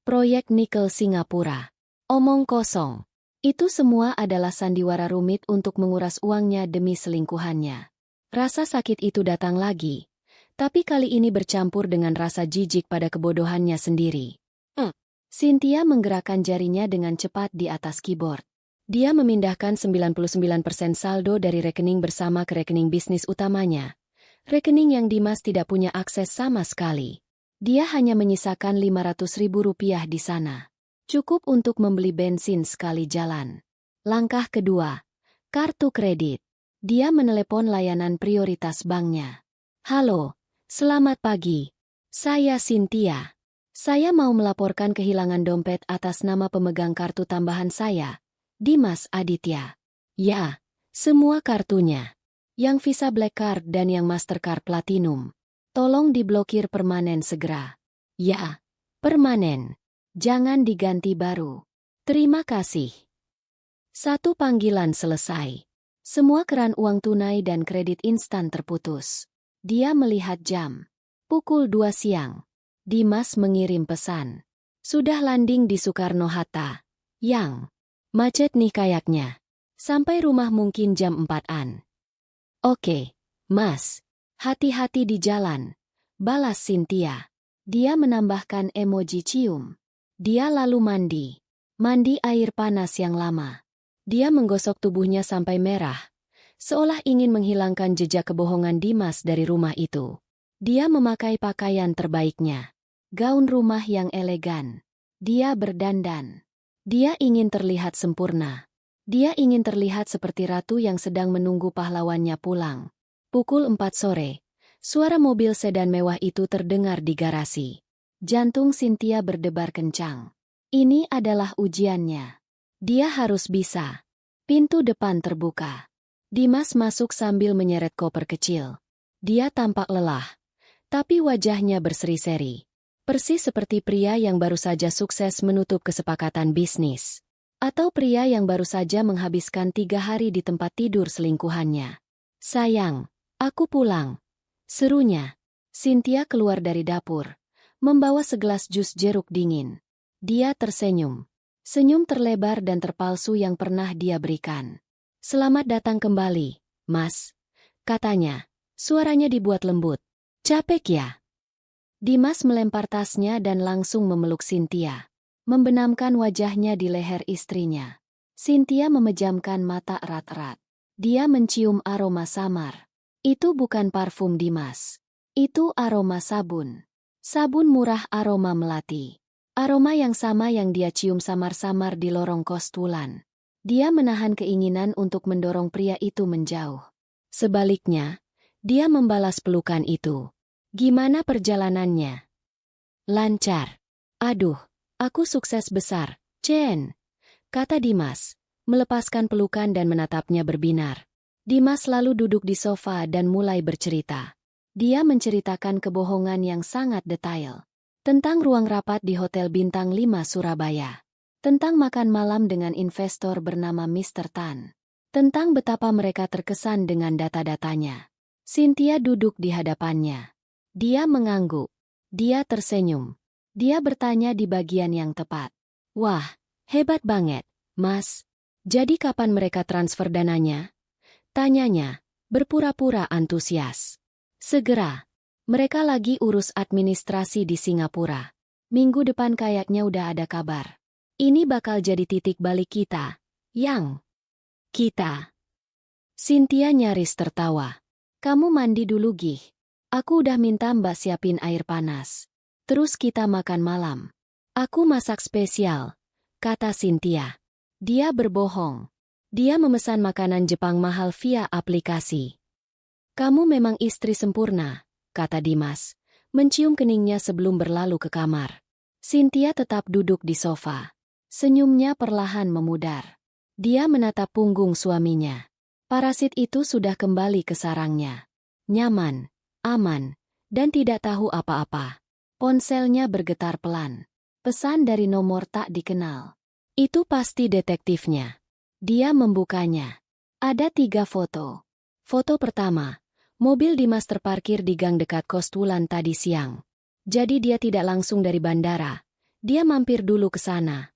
Proyek nikel Singapura. Omong kosong. Itu semua adalah sandiwara rumit untuk menguras uangnya demi selingkuhannya. Rasa sakit itu datang lagi. Tapi kali ini bercampur dengan rasa jijik pada kebodohannya sendiri. Cynthia menggerakkan jarinya dengan cepat di atas keyboard. Dia memindahkan 99% saldo dari rekening bersama ke rekening bisnis utamanya. Rekening yang Dimas tidak punya akses sama sekali. Dia hanya menyisakan 500.000 rupiah di sana. Cukup untuk membeli bensin sekali jalan. Langkah kedua, kartu kredit. Dia menelepon layanan prioritas banknya. Halo. Selamat pagi. Saya Cynthia. Saya mau melaporkan kehilangan dompet atas nama pemegang kartu tambahan saya, Dimas Aditya. Ya, semua kartunya. Yang Visa Black Card dan yang Mastercard Platinum. Tolong diblokir permanen segera. Ya, permanen. Jangan diganti baru. Terima kasih. 1 panggilan selesai. Semua keran uang tunai dan kredit instan terputus. Dia melihat jam. Pukul 2 siang. Dimas mengirim pesan. Sudah landing di Soekarno-Hatta. Yang macet nih kayaknya. Sampai rumah mungkin jam 4-an. Oke, Mas. Hati-hati di jalan. Balas Cynthia. Dia menambahkan emoji cium. Dia lalu mandi. Mandi air panas yang lama. Dia menggosok tubuhnya sampai merah. Seolah ingin menghilangkan jejak kebohongan Dimas dari rumah itu. Dia memakai pakaian terbaiknya. Gaun rumah yang elegan. Dia berdandan. Dia ingin terlihat sempurna. Dia ingin terlihat seperti ratu yang sedang menunggu pahlawannya pulang. Pukul 4 sore, suara mobil sedan mewah itu terdengar di garasi. Jantung Cynthia berdebar kencang. Ini adalah ujiannya. Dia harus bisa. Pintu depan terbuka. Dimas masuk sambil menyeret koper kecil. Dia tampak lelah, tapi wajahnya berseri-seri. Persis seperti pria yang baru saja sukses menutup kesepakatan bisnis. Atau pria yang baru saja menghabiskan 3 hari di tempat tidur selingkuhannya. Sayang, aku pulang. Serunya. Cynthia keluar dari dapur, membawa segelas jus jeruk dingin. Dia tersenyum. Senyum terlebar dan terpalsu yang pernah dia berikan. Selamat datang kembali, Mas. Katanya. Suaranya dibuat lembut. Capek ya? Dimas melempar tasnya dan langsung memeluk Cynthia. Membenamkan wajahnya di leher istrinya. Cynthia memejamkan mata erat-erat. Dia mencium aroma samar. Itu bukan parfum Dimas. Itu aroma sabun. Sabun murah aroma melati. Aroma yang sama yang dia cium samar-samar di lorong kos Wulan. Dia menahan keinginan untuk mendorong pria itu menjauh. Sebaliknya, dia membalas pelukan itu. Gimana perjalanannya? Lancar. Aduh. Aku sukses besar, Chen, kata Dimas, melepaskan pelukan dan menatapnya berbinar. Dimas lalu duduk di sofa dan mulai bercerita. Dia menceritakan kebohongan yang sangat detail. Tentang ruang rapat di Hotel Bintang 5 Surabaya. Tentang makan malam dengan investor bernama Mr. Tan. Tentang betapa mereka terkesan dengan data-datanya. Cynthia duduk di hadapannya. Dia mengangguk. Dia tersenyum. Dia bertanya di bagian yang tepat. Wah, hebat banget, Mas. Jadi kapan mereka transfer dananya? Tanyanya, berpura-pura antusias. Segera. Mereka lagi urus administrasi di Singapura. Minggu depan kayaknya udah ada kabar. Ini bakal jadi titik balik kita. Kita. Cynthia nyaris tertawa. Kamu mandi dulu, Gih. Aku udah minta Mbak siapin air panas. Terus kita makan malam. Aku masak spesial, kata Cynthia. Dia berbohong. Dia memesan makanan Jepang mahal via aplikasi. Kamu memang istri sempurna, kata Dimas, mencium keningnya sebelum berlalu ke kamar. Cynthia tetap duduk di sofa. Senyumnya perlahan memudar. Dia menatap punggung suaminya. Parasit itu sudah kembali ke sarangnya. Nyaman, aman, dan tidak tahu apa-apa. Ponselnya bergetar pelan. Pesan dari nomor tak dikenal. Itu pasti detektifnya. Dia membukanya. Ada 3 foto. Foto pertama, mobil Dimas terparkir di gang dekat kos Wulan tadi siang. Jadi dia tidak langsung dari bandara. Dia mampir dulu ke sana.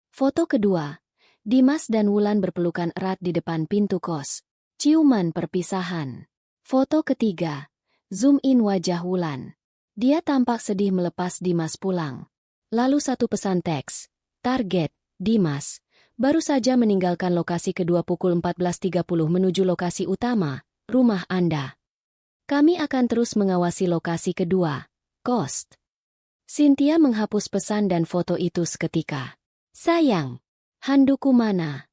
Foto kedua, Dimas dan Wulan berpelukan erat di depan pintu kos. Ciuman perpisahan. Foto ketiga, zoom in wajah Wulan. Dia tampak sedih melepas Dimas pulang. Lalu satu pesan teks. Target, Dimas. Baru saja meninggalkan lokasi kedua pukul 14.30 menuju lokasi utama, rumah Anda. Kami akan terus mengawasi lokasi kedua, Coast. Cynthia menghapus pesan dan foto itu seketika. Sayang, handukku mana?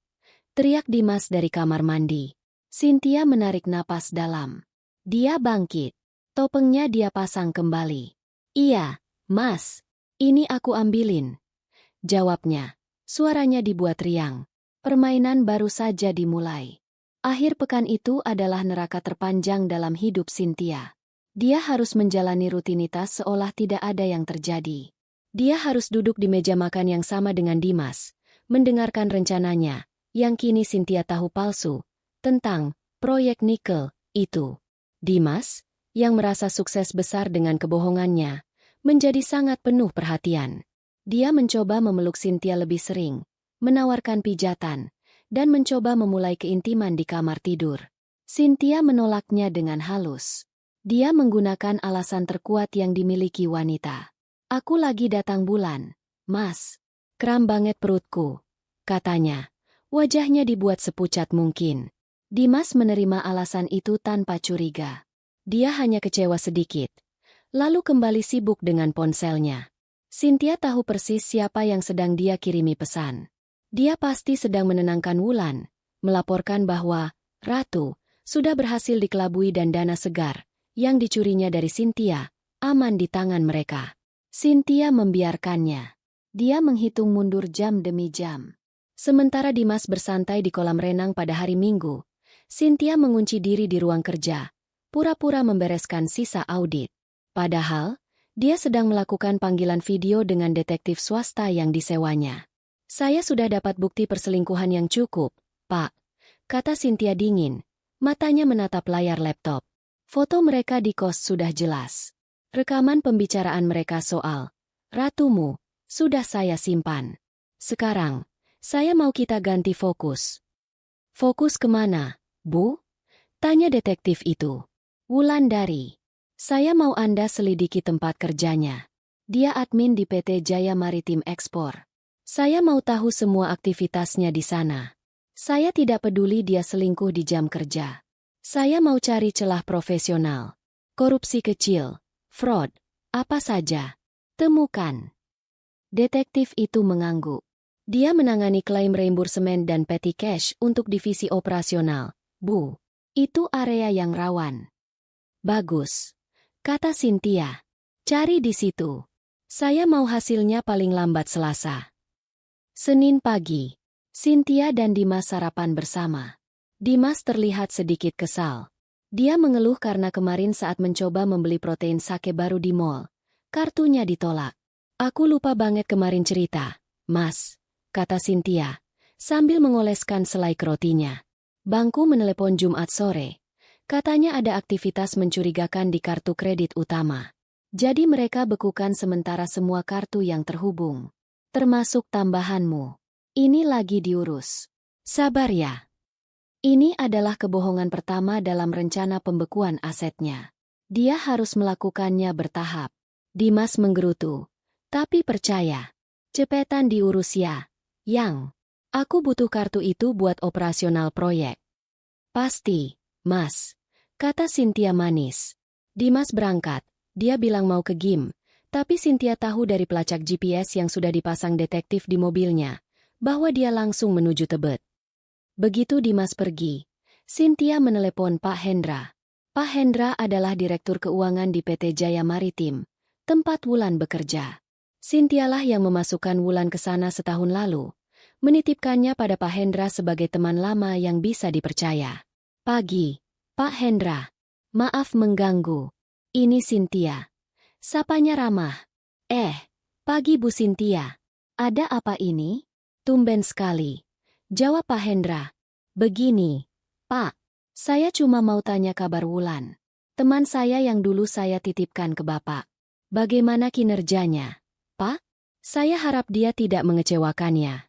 Teriak Dimas dari kamar mandi. Cynthia menarik napas dalam. Dia bangkit. Topengnya dia pasang kembali. Iya, Mas. Ini aku ambilin. Jawabnya. Suaranya dibuat riang. Permainan baru saja dimulai. Akhir pekan itu adalah neraka terpanjang dalam hidup Cynthia. Dia harus menjalani rutinitas seolah tidak ada yang terjadi. Dia harus duduk di meja makan yang sama dengan Dimas, mendengarkan rencananya, yang kini Cynthia tahu palsu, tentang proyek nikel itu. Dimas, yang merasa sukses besar dengan kebohongannya, menjadi sangat penuh perhatian. Dia mencoba memeluk Cynthia lebih sering, menawarkan pijatan, dan mencoba memulai keintiman di kamar tidur. Cynthia menolaknya dengan halus. Dia menggunakan alasan terkuat yang dimiliki wanita. Aku lagi datang bulan, Mas. Kram banget perutku, katanya. Wajahnya dibuat sepucat mungkin. Dimas menerima alasan itu tanpa curiga. Dia hanya kecewa sedikit, lalu kembali sibuk dengan ponselnya. Cynthia tahu persis siapa yang sedang dia kirimi pesan. Dia pasti sedang menenangkan Wulan, melaporkan bahwa Ratu sudah berhasil dikelabui dan dana segar yang dicurinya dari Cynthia aman di tangan mereka. Cynthia membiarkannya. Dia menghitung mundur jam demi jam. Sementara Dimas bersantai di kolam renang pada hari Minggu, Cynthia mengunci diri di ruang kerja, pura-pura membereskan sisa audit. Padahal, dia sedang melakukan panggilan video dengan detektif swasta yang disewanya. Saya sudah dapat bukti perselingkuhan yang cukup, Pak, kata Cynthia dingin, matanya menatap layar laptop. Foto mereka di kos sudah jelas. Rekaman pembicaraan mereka soal Ratumu sudah saya simpan. Sekarang, saya mau kita ganti fokus. Fokus kemana, Bu? Tanya detektif itu. Wulandari. Saya mau Anda selidiki tempat kerjanya. Dia admin di PT Jaya Maritim Ekspor. Saya mau tahu semua aktivitasnya di sana. Saya tidak peduli dia selingkuh di jam kerja. Saya mau cari celah profesional. Korupsi kecil, fraud, apa saja. Temukan. Detektif itu mengangguk. Dia menangani klaim reimbursement dan petty cash untuk divisi operasional. Bu, itu area yang rawan. Bagus, kata Cynthia. Cari di situ. Saya mau hasilnya paling lambat Selasa. Senin pagi, Cynthia dan Dimas sarapan bersama. Dimas terlihat sedikit kesal. Dia mengeluh karena kemarin saat mencoba membeli protein sake baru di mall, kartunya ditolak. Aku lupa banget kemarin cerita, Mas, kata Cynthia, sambil mengoleskan selai rotinya. Bangku menelepon Jumat sore. Katanya ada aktivitas mencurigakan di kartu kredit utama. Jadi mereka bekukan sementara semua kartu yang terhubung. Termasuk tambahanmu. Ini lagi diurus. Sabar ya. Ini adalah kebohongan pertama dalam rencana pembekuan asetnya. Dia harus melakukannya bertahap. Dimas menggerutu. Tapi percaya. Cepetan diurus ya. Yang. Aku butuh kartu itu buat operasional proyek. Pasti, Mas. Kata Cynthia manis. Dimas berangkat. Dia bilang mau ke gym. Tapi Cynthia tahu dari pelacak GPS yang sudah dipasang detektif di mobilnya, bahwa dia langsung menuju Tebet. Begitu Dimas pergi, Cynthia menelepon Pak Hendra. Pak Hendra adalah Direktur Keuangan di PT Jaya Maritim, tempat Wulan bekerja. Cynthia lah yang memasukkan Wulan ke sana setahun lalu, menitipkannya pada Pak Hendra sebagai teman lama yang bisa dipercaya. Pagi, Pak Hendra. Maaf mengganggu. Ini Cynthia. Sapanya ramah. Pagi Bu Cynthia. Ada apa ini? Tumben sekali. Jawab Pak Hendra. Begini, Pak. Saya cuma mau tanya kabar Wulan. Teman saya yang dulu saya titipkan ke Bapak. Bagaimana kinerjanya? Pak? Saya harap dia tidak mengecewakannya.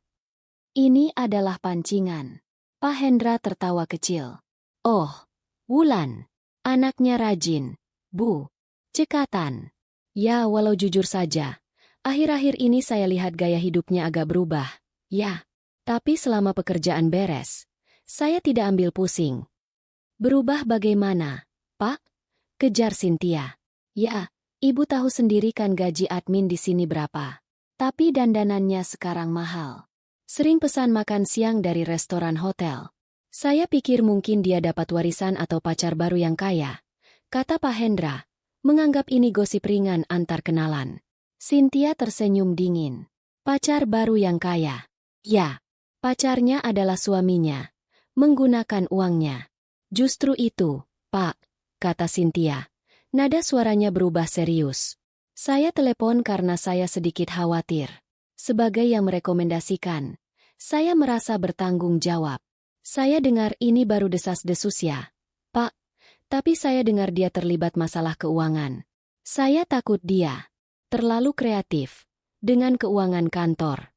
Ini adalah pancingan. Pak Hendra tertawa kecil. Oh, Wulan. Anaknya rajin. Bu. Cekatan. Ya, walau jujur saja. Akhir-akhir ini saya lihat gaya hidupnya agak berubah. Ya. Tapi selama pekerjaan beres, saya tidak ambil pusing. Berubah bagaimana, Pak? Kejar Cynthia. Ya, Ibu tahu sendiri kan gaji admin di sini berapa. Tapi dandanannya sekarang mahal. Sering pesan makan siang dari restoran hotel. Saya pikir mungkin dia dapat warisan atau pacar baru yang kaya. Kata Pak Hendra, menganggap ini gosip ringan antar kenalan. Cynthia tersenyum dingin. Pacar baru yang kaya. Ya. Pacarnya adalah suaminya, menggunakan uangnya. Justru itu, Pak, kata Cynthia. Nada suaranya berubah serius. Saya telepon karena saya sedikit khawatir. Sebagai yang merekomendasikan, saya merasa bertanggung jawab. Saya dengar ini baru desas-desus ya, Pak. Tapi saya dengar dia terlibat masalah keuangan. Saya takut dia terlalu kreatif dengan keuangan kantor.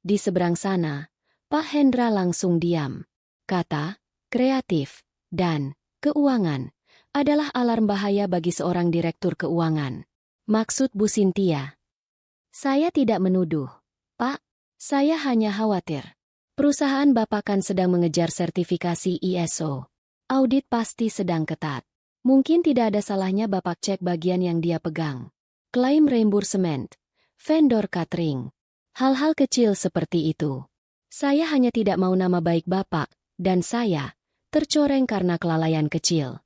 Di seberang sana, Pak Hendra langsung diam. Kata, kreatif, dan keuangan adalah alarm bahaya bagi seorang direktur keuangan. Maksud Bu Cynthia. Saya tidak menuduh, Pak. Saya hanya khawatir. Perusahaan Bapak kan sedang mengejar sertifikasi ISO. Audit pasti sedang ketat. Mungkin tidak ada salahnya Bapak cek bagian yang dia pegang. Klaim reimbursement, vendor catering. Hal-hal kecil seperti itu. Saya hanya tidak mau nama baik Bapak, dan saya tercoreng karena kelalaian kecil.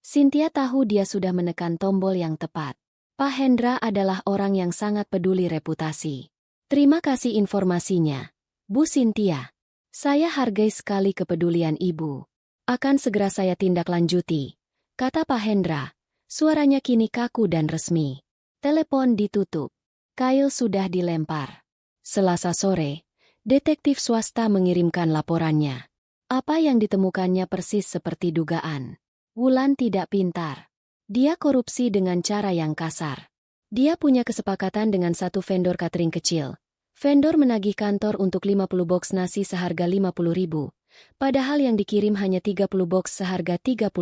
Cynthia tahu dia sudah menekan tombol yang tepat. Pak Hendra adalah orang yang sangat peduli reputasi. Terima kasih informasinya, Bu Cynthia. Saya hargai sekali kepedulian Ibu. Akan segera saya tindak lanjuti, kata Pak Hendra. Suaranya kini kaku dan resmi. Telepon ditutup. Kail sudah dilempar. Selasa sore, detektif swasta mengirimkan laporannya. Apa yang ditemukannya persis seperti dugaan. Wulan tidak pintar. Dia korupsi dengan cara yang kasar. Dia punya kesepakatan dengan satu vendor catering kecil. Vendor menagih kantor untuk 50 box nasi seharga 50.000, padahal yang dikirim hanya 30 box seharga 30.000.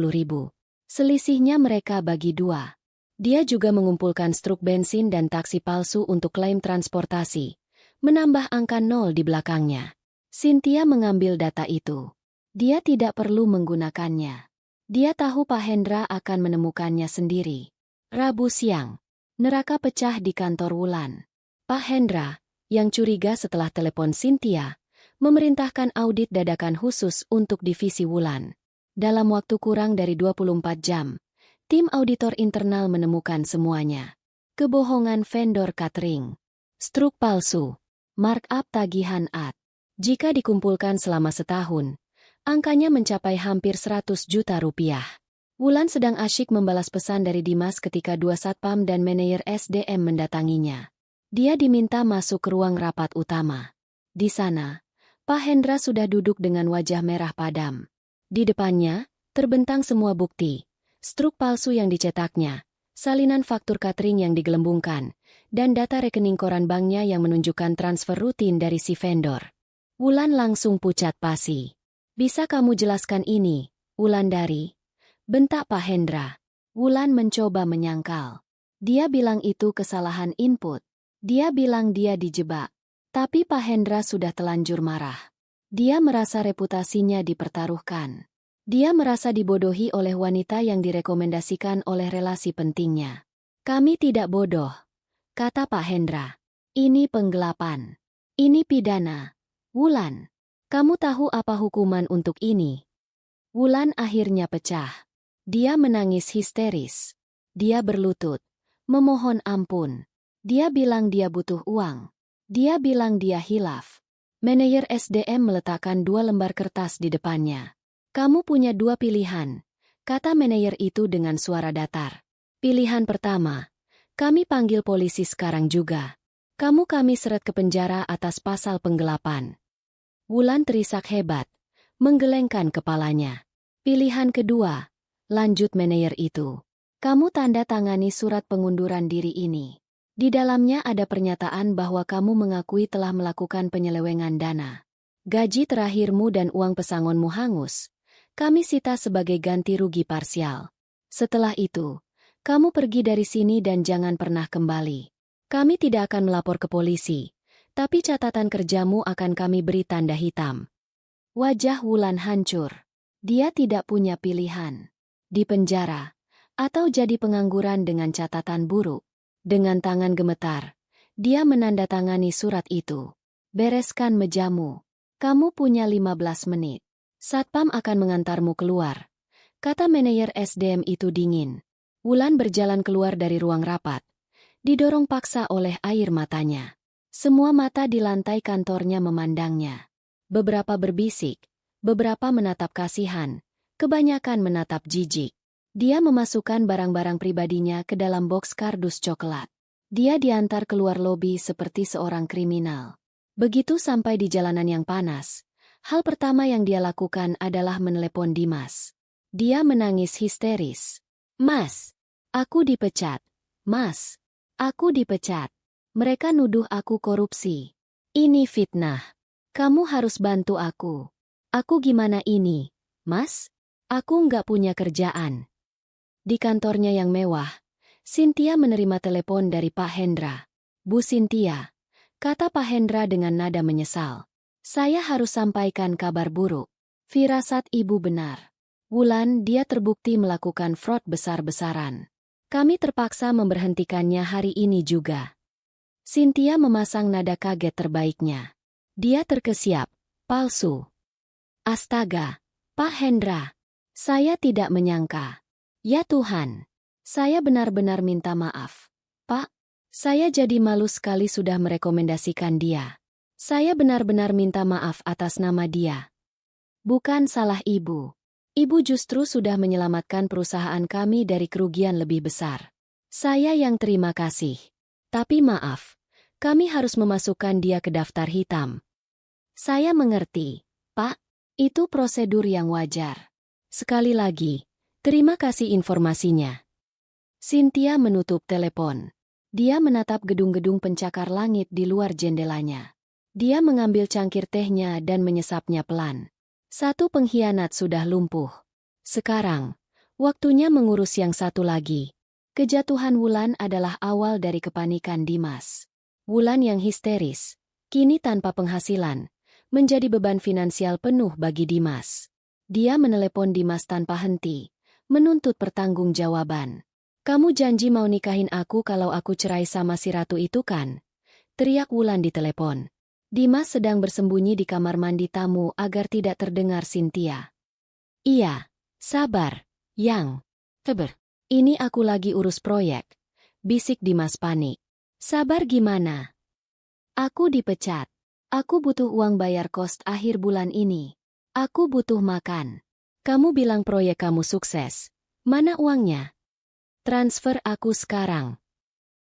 Selisihnya mereka bagi dua. Dia juga mengumpulkan struk bensin dan taksi palsu untuk klaim transportasi, menambah angka 0 di belakangnya. Cynthia mengambil data itu. Dia tidak perlu menggunakannya. Dia tahu Pak Hendra akan menemukannya sendiri. Rabu siang, neraka pecah di kantor Wulan. Pak Hendra, yang curiga setelah telepon Cynthia, memerintahkan audit dadakan khusus untuk divisi Wulan. Dalam waktu kurang dari 24 jam, tim auditor internal menemukan semuanya. Kebohongan vendor catering, struk palsu, markup tagihan ad. Jika dikumpulkan selama setahun, angkanya mencapai hampir 100 juta rupiah. Wulan sedang asyik membalas pesan dari Dimas ketika dua satpam dan manajer SDM mendatanginya. Dia diminta masuk ke ruang rapat utama. Di sana, Pak Hendra sudah duduk dengan wajah merah padam. Di depannya, terbentang semua bukti, struk palsu yang dicetaknya, salinan faktur catering yang digelembungkan, dan data rekening koran banknya yang menunjukkan transfer rutin dari si vendor. Wulan langsung pucat pasi. Bisa kamu jelaskan ini, Wulandari? Bentak Pak Hendra. Wulan mencoba menyangkal. Dia bilang itu kesalahan input. Dia bilang dia dijebak. Tapi Pak Hendra sudah telanjur marah. Dia merasa reputasinya dipertaruhkan. Dia merasa dibodohi oleh wanita yang direkomendasikan oleh relasi pentingnya. Kami tidak bodoh, kata Pak Hendra. Ini penggelapan. Ini pidana. Wulan, kamu tahu apa hukuman untuk ini? Wulan akhirnya pecah. Dia menangis histeris. Dia berlutut, memohon ampun. Dia bilang dia butuh uang. Dia bilang dia hilaf. Manajer SDM meletakkan 2 lembar kertas di depannya. Kamu punya 2 pilihan, kata manajer itu dengan suara datar. Pilihan pertama, kami panggil polisi sekarang juga. Kami seret ke penjara atas pasal penggelapan. Wulan terisak hebat, menggelengkan kepalanya. Pilihan kedua, lanjut manajer itu. Kamu tanda tangani surat pengunduran diri ini. Di dalamnya ada pernyataan bahwa kamu mengakui telah melakukan penyelewengan dana. Gaji terakhirmu dan uang pesangonmu hangus. Kami sita sebagai ganti rugi parsial. Setelah itu, kamu pergi dari sini dan jangan pernah kembali. Kami tidak akan melapor ke polisi, tapi catatan kerjamu akan kami beri tanda hitam. Wajah Wulan hancur. Dia tidak punya pilihan. Di penjara, atau jadi pengangguran dengan catatan buruk. Dengan tangan gemetar, dia menandatangani surat itu. Bereskan mejamu. Kamu punya 15 menit. Satpam akan mengantarmu keluar, kata manajer SDM itu dingin. Wulan berjalan keluar dari ruang rapat, didorong paksa oleh air matanya. Semua mata di lantai kantornya memandangnya. Beberapa berbisik, beberapa menatap kasihan, kebanyakan menatap jijik. Dia memasukkan barang-barang pribadinya ke dalam boks kardus coklat. Dia diantar keluar lobi seperti seorang kriminal. Begitu sampai di jalanan yang panas, hal pertama yang dia lakukan adalah menelepon Dimas. Dia menangis histeris. Mas, aku dipecat. Mas, aku dipecat. Mereka nuduh aku korupsi. Ini fitnah. Kamu harus bantu aku. Aku gimana ini, Mas? Aku nggak punya kerjaan. Di kantornya yang mewah, Cynthia menerima telepon dari Pak Hendra. Bu Cynthia, kata Pak Hendra dengan nada menyesal. Saya harus sampaikan kabar buruk. Firasat ibu benar. Wulan, dia terbukti melakukan fraud besar-besaran. Kami terpaksa memberhentikannya hari ini juga. Cynthia memasang nada kaget terbaiknya. Dia terkesiap. Palsu. Astaga, Pak Hendra. Saya tidak menyangka. Ya Tuhan. Saya benar-benar minta maaf. Pak, saya jadi malu sekali sudah merekomendasikan dia. Saya benar-benar minta maaf atas nama dia. Bukan salah Ibu. Ibu justru sudah menyelamatkan perusahaan kami dari kerugian lebih besar. Saya yang terima kasih. Tapi maaf, kami harus memasukkan dia ke daftar hitam. Saya mengerti, Pak. Itu prosedur yang wajar. Sekali lagi, terima kasih informasinya. Cynthia menutup telepon. Dia menatap gedung-gedung pencakar langit di luar jendelanya. Dia mengambil cangkir tehnya dan menyesapnya pelan. Satu pengkhianat sudah lumpuh. Sekarang, waktunya mengurus yang satu lagi. Kejatuhan Wulan adalah awal dari kepanikan Dimas. Wulan yang histeris, kini tanpa penghasilan, menjadi beban finansial penuh bagi Dimas. Dia menelepon Dimas tanpa henti, menuntut pertanggungjawaban. "Kamu janji mau nikahin aku kalau aku cerai sama si ratu itu kan?" teriak Wulan di telepon. Dimas sedang bersembunyi di kamar mandi tamu agar tidak terdengar Cynthia. "Iya, sabar, Yang. Sabar. Ini aku lagi urus proyek," bisik Dimas panik. "Sabar gimana? Aku dipecat. Aku butuh uang bayar kos akhir bulan ini. Aku butuh makan. Kamu bilang proyek kamu sukses. Mana uangnya? Transfer aku sekarang."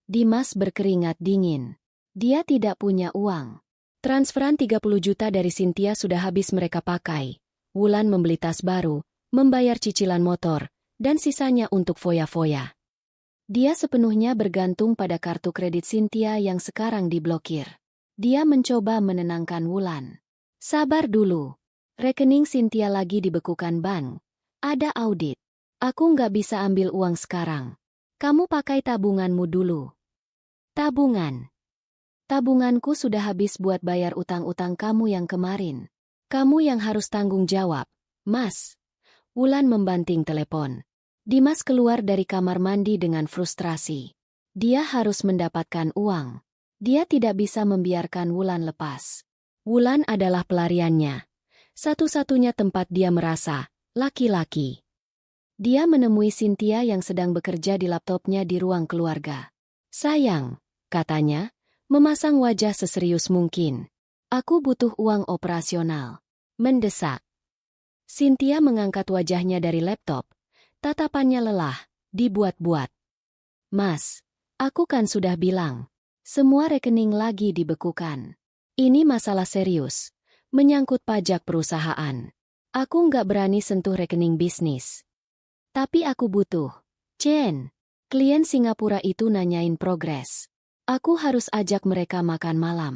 Dimas berkeringat dingin. Dia tidak punya uang. Transferan 30 juta dari Cynthia sudah habis mereka pakai. Wulan membeli tas baru, membayar cicilan motor, dan sisanya untuk foya-foya. Dia sepenuhnya bergantung pada kartu kredit Cynthia yang sekarang diblokir. Dia mencoba menenangkan Wulan. "Sabar dulu. Rekening Cynthia lagi dibekukan bank. Ada audit. Aku nggak bisa ambil uang sekarang. Kamu pakai tabunganmu dulu." "Tabungan? Tabunganku sudah habis buat bayar utang-utang kamu yang kemarin. Kamu yang harus tanggung jawab, Mas." Wulan membanting telepon. Dimas keluar dari kamar mandi dengan frustrasi. Dia harus mendapatkan uang. Dia tidak bisa membiarkan Wulan lepas. Wulan adalah pelariannya. Satu-satunya tempat dia merasa laki-laki. Dia menemui Cynthia yang sedang bekerja di laptopnya di ruang keluarga. "Sayang," katanya, memasang wajah seserius mungkin. "Aku butuh uang operasional." Mendesak. Cynthia mengangkat wajahnya dari laptop. Tatapannya lelah, dibuat-buat. "Mas, aku kan sudah bilang. Semua rekening lagi dibekukan. Ini masalah serius. Menyangkut pajak perusahaan. Aku nggak berani sentuh rekening bisnis. Tapi aku butuh. Chen, klien Singapura itu nanyain progres. Aku harus ajak mereka makan malam.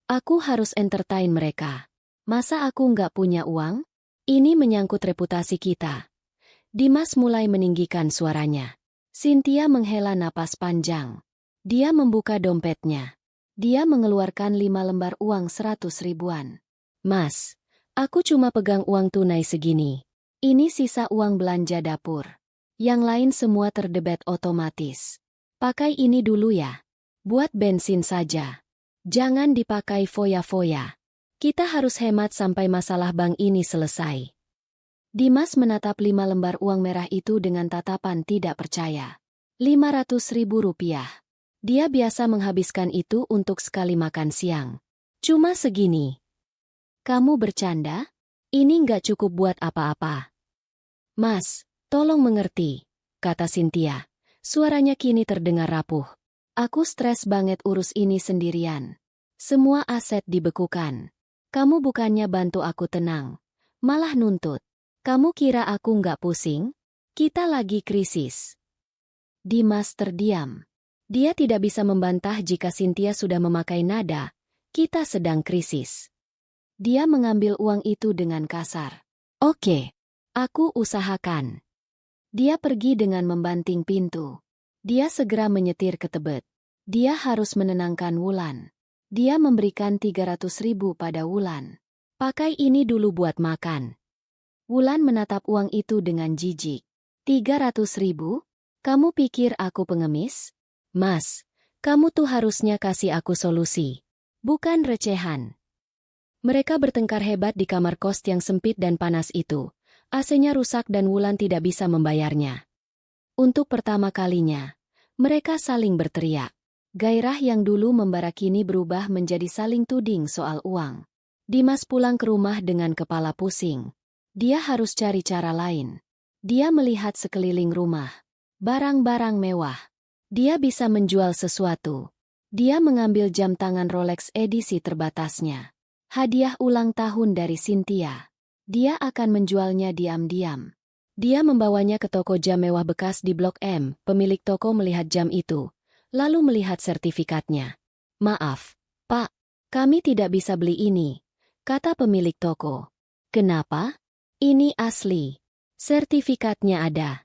Aku harus entertain mereka. Masa aku nggak punya uang? Ini menyangkut reputasi kita." Dimas mulai meninggikan suaranya. Cynthia menghela napas panjang. Dia membuka dompetnya. Dia mengeluarkan 5 lembar uang 100 ribuan. "Mas, aku cuma pegang uang tunai segini. Ini sisa uang belanja dapur. Yang lain semua terdebet otomatis. Pakai ini dulu ya. Buat bensin saja. Jangan dipakai foya-foya. Kita harus hemat sampai masalah bank ini selesai." Dimas menatap 5 lembar uang merah itu dengan tatapan tidak percaya. 500 ribu rupiah. Dia biasa menghabiskan itu untuk sekali makan siang. Cuma segini. "Kamu bercanda? Ini nggak cukup buat apa-apa." "Mas, tolong mengerti," kata Cynthia. Suaranya kini terdengar rapuh. "Aku stres banget urus ini sendirian. Semua aset dibekukan. Kamu bukannya bantu aku tenang, malah nuntut. Kamu kira aku nggak pusing? Kita lagi krisis." Dimas terdiam. Dia tidak bisa membantah jika Cynthia sudah memakai nada, "Kita sedang krisis." Dia mengambil uang itu dengan kasar. "Oke, aku usahakan." Dia pergi dengan membanting pintu. Dia segera menyetir ke Tebet. Dia harus menenangkan Wulan. Dia memberikan 300 ribu pada Wulan. "Pakai ini dulu buat makan." Wulan menatap uang itu dengan jijik. 300 ribu? Kamu pikir aku pengemis? Mas, Kamu tuh harusnya kasih aku solusi. Bukan recehan. Mereka bertengkar hebat di kamar kos yang sempit dan panas itu. AC-nya rusak dan Wulan tidak bisa membayarnya. Untuk pertama kalinya, mereka saling berteriak. Gairah yang dulu membara kini berubah menjadi saling tuding soal uang. Dimas pulang ke rumah dengan kepala pusing. Dia harus cari cara lain. Dia melihat sekeliling rumah. Barang-barang mewah. Dia bisa menjual sesuatu. Dia mengambil jam tangan Rolex edisi terbatasnya. Hadiah ulang tahun dari Cynthia. Dia akan menjualnya diam-diam. Dia membawanya ke toko jam mewah bekas di Blok M. Pemilik toko melihat jam itu, lalu melihat sertifikatnya. "Maaf, Pak, kami tidak bisa beli ini," kata pemilik toko. "Kenapa? Ini asli. Sertifikatnya ada."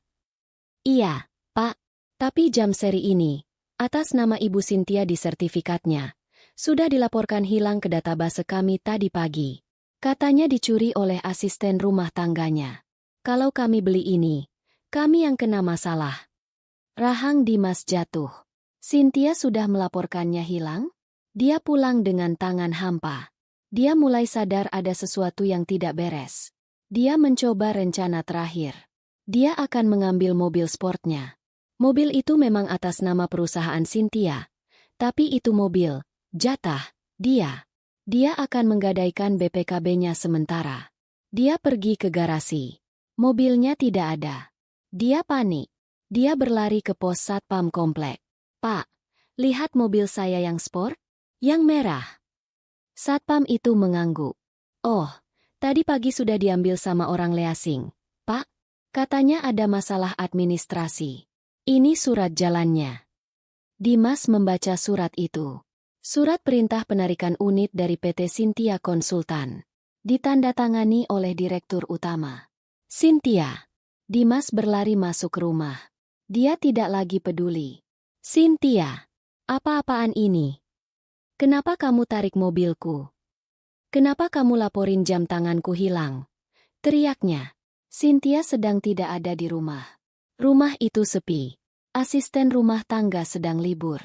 "Iya, Pak. Tapi jam seri ini, atas nama Ibu Cynthia di sertifikatnya, sudah dilaporkan hilang ke database kami tadi pagi. Katanya dicuri oleh asisten rumah tangganya. Kalau kami beli ini, kami yang kena masalah." Rahang Dimas jatuh. Cynthia sudah melaporkannya hilang? Dia pulang dengan tangan hampa. Dia mulai sadar ada sesuatu yang tidak beres. Dia mencoba rencana terakhir. Dia akan mengambil mobil sportnya. Mobil itu memang atas nama perusahaan Cynthia. Tapi itu mobil, jatah, dia. Dia akan menggadaikan BPKB-nya sementara. Dia pergi ke garasi. Mobilnya tidak ada. Dia panik. Dia berlari ke pos satpam komplek. "Pak, lihat mobil saya yang sport? Yang merah." Satpam itu mengangguk. "Oh, tadi pagi sudah diambil sama orang leasing, Pak. Katanya ada masalah administrasi. Ini surat jalannya." Dimas membaca surat itu. Surat perintah penarikan unit dari PT Cynthia Konsultan. Ditandatangani oleh Direktur Utama. "Cynthia." Dimas berlari masuk ke rumah. Dia tidak lagi peduli. "Cynthia, apa-apaan ini? Kenapa kamu tarik mobilku? Kenapa kamu laporin jam tanganku hilang?" teriaknya. Cynthia sedang tidak ada di rumah. Rumah itu sepi. Asisten rumah tangga sedang libur.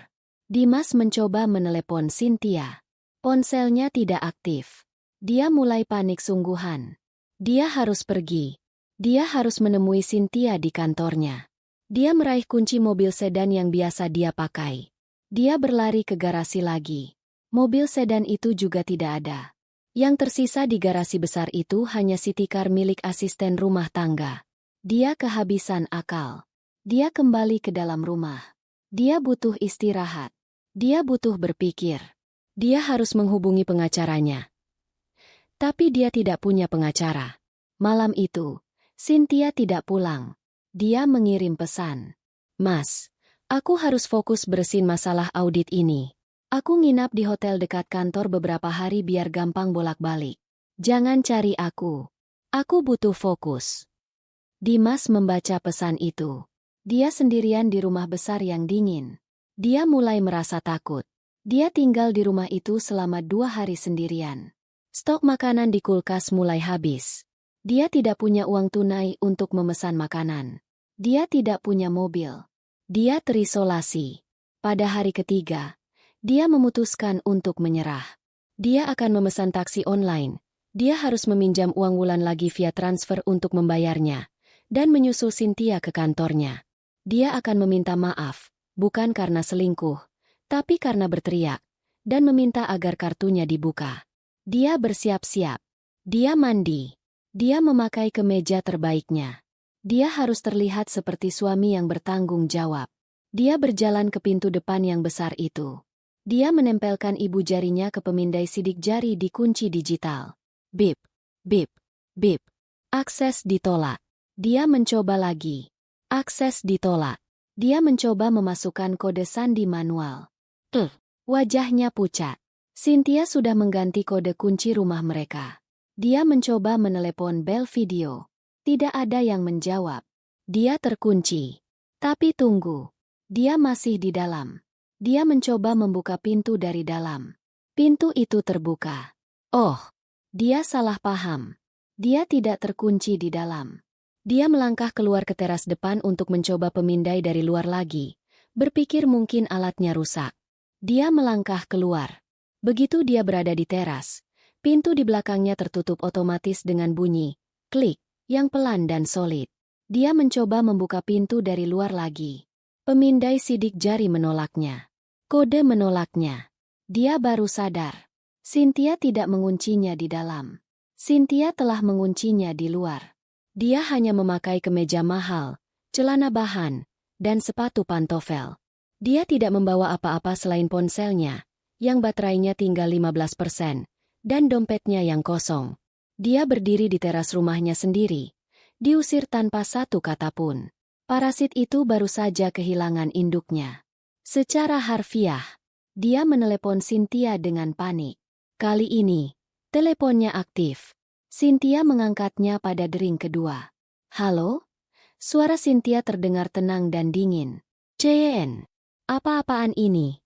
Dimas mencoba menelepon Cynthia. Ponselnya tidak aktif. Dia mulai panik sungguhan. Dia harus pergi. Dia harus menemui Cynthia di kantornya. Dia meraih kunci mobil sedan yang biasa dia pakai. Dia berlari ke garasi lagi. Mobil sedan itu juga tidak ada. Yang tersisa di garasi besar itu hanya city car milik asisten rumah tangga. Dia kehabisan akal. Dia kembali ke dalam rumah. Dia butuh istirahat. Dia butuh berpikir. Dia harus menghubungi pengacaranya. Tapi dia tidak punya pengacara. Malam itu, Cynthia tidak pulang. Dia mengirim pesan. "Mas, aku harus fokus bersihin masalah audit ini. Aku nginap di hotel dekat kantor beberapa hari biar gampang bolak-balik. Jangan cari aku. Aku butuh fokus." Dimas membaca pesan itu. Dia sendirian di rumah besar yang dingin. Dia mulai merasa takut. Dia tinggal di rumah itu selama 2 hari sendirian. Stok makanan di kulkas mulai habis. Dia tidak punya uang tunai untuk memesan makanan. Dia tidak punya mobil. Dia terisolasi. Pada hari ketiga, dia memutuskan untuk menyerah. Dia akan memesan taksi online. Dia harus meminjam uang Wulan lagi via transfer untuk membayarnya. Dan menyusul Cynthia ke kantornya. Dia akan meminta maaf, bukan karena selingkuh, tapi karena berteriak, dan meminta agar kartunya dibuka. Dia bersiap-siap. Dia mandi. Dia memakai kemeja terbaiknya. Dia harus terlihat seperti suami yang bertanggung jawab. Dia berjalan ke pintu depan yang besar itu. Dia menempelkan ibu jarinya ke pemindai sidik jari di kunci digital. Bip, bip, bip. Akses ditolak. Dia mencoba lagi. Akses ditolak. Dia mencoba memasukkan kode sandi manual. Wajahnya pucat. Cynthia sudah mengganti kode kunci rumah mereka. Dia mencoba menelepon bel video. Tidak ada yang menjawab. Dia terkunci. Tapi tunggu. Dia masih di dalam. Dia mencoba membuka pintu dari dalam. Pintu itu terbuka. Oh, dia salah paham. Dia tidak terkunci di dalam. Dia melangkah keluar ke teras depan untuk mencoba pemindai dari luar lagi. Berpikir mungkin alatnya rusak. Dia melangkah keluar. Begitu dia berada di teras, pintu di belakangnya tertutup otomatis dengan bunyi klik yang pelan dan solid. Dia mencoba membuka pintu dari luar lagi. Pemindai sidik jari menolaknya. Kode menolaknya. Dia baru sadar. Cynthia tidak menguncinya di dalam. Cynthia telah menguncinya di luar. Dia hanya memakai kemeja mahal, celana bahan, dan sepatu pantofel. Dia tidak membawa apa-apa selain ponselnya, yang baterainya tinggal 15%, dan dompetnya yang kosong. Dia berdiri di teras rumahnya sendiri, diusir tanpa satu kata pun. Parasit itu baru saja kehilangan induknya. Secara harfiah, dia menelepon Cynthia dengan panik. Kali ini, teleponnya aktif. Cynthia mengangkatnya pada dering kedua. Halo? Suara Cynthia terdengar tenang dan dingin. CN. Apa-apaan ini?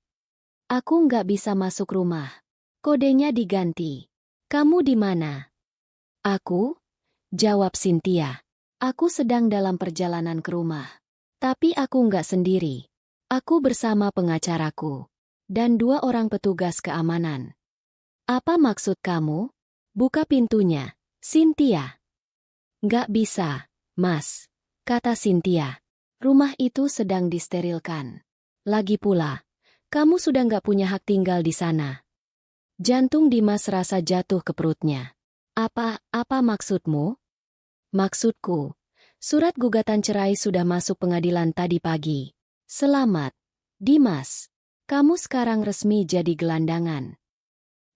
Aku nggak bisa masuk rumah. Kodenya diganti. Kamu di mana? Aku? Jawab Cynthia. Aku sedang dalam perjalanan ke rumah. Tapi aku nggak sendiri. Aku bersama pengacaraku. Dan 2 orang petugas keamanan. Apa maksud kamu? Buka pintunya, Cynthia. Nggak bisa, Mas, kata Cynthia. Rumah itu sedang disterilkan. Lagi pula, kamu sudah nggak punya hak tinggal di sana. Jantung Dimas rasa jatuh ke perutnya. Apa maksudmu? Maksudku, surat gugatan cerai sudah masuk pengadilan tadi pagi. Selamat, Dimas. Kamu sekarang resmi jadi gelandangan.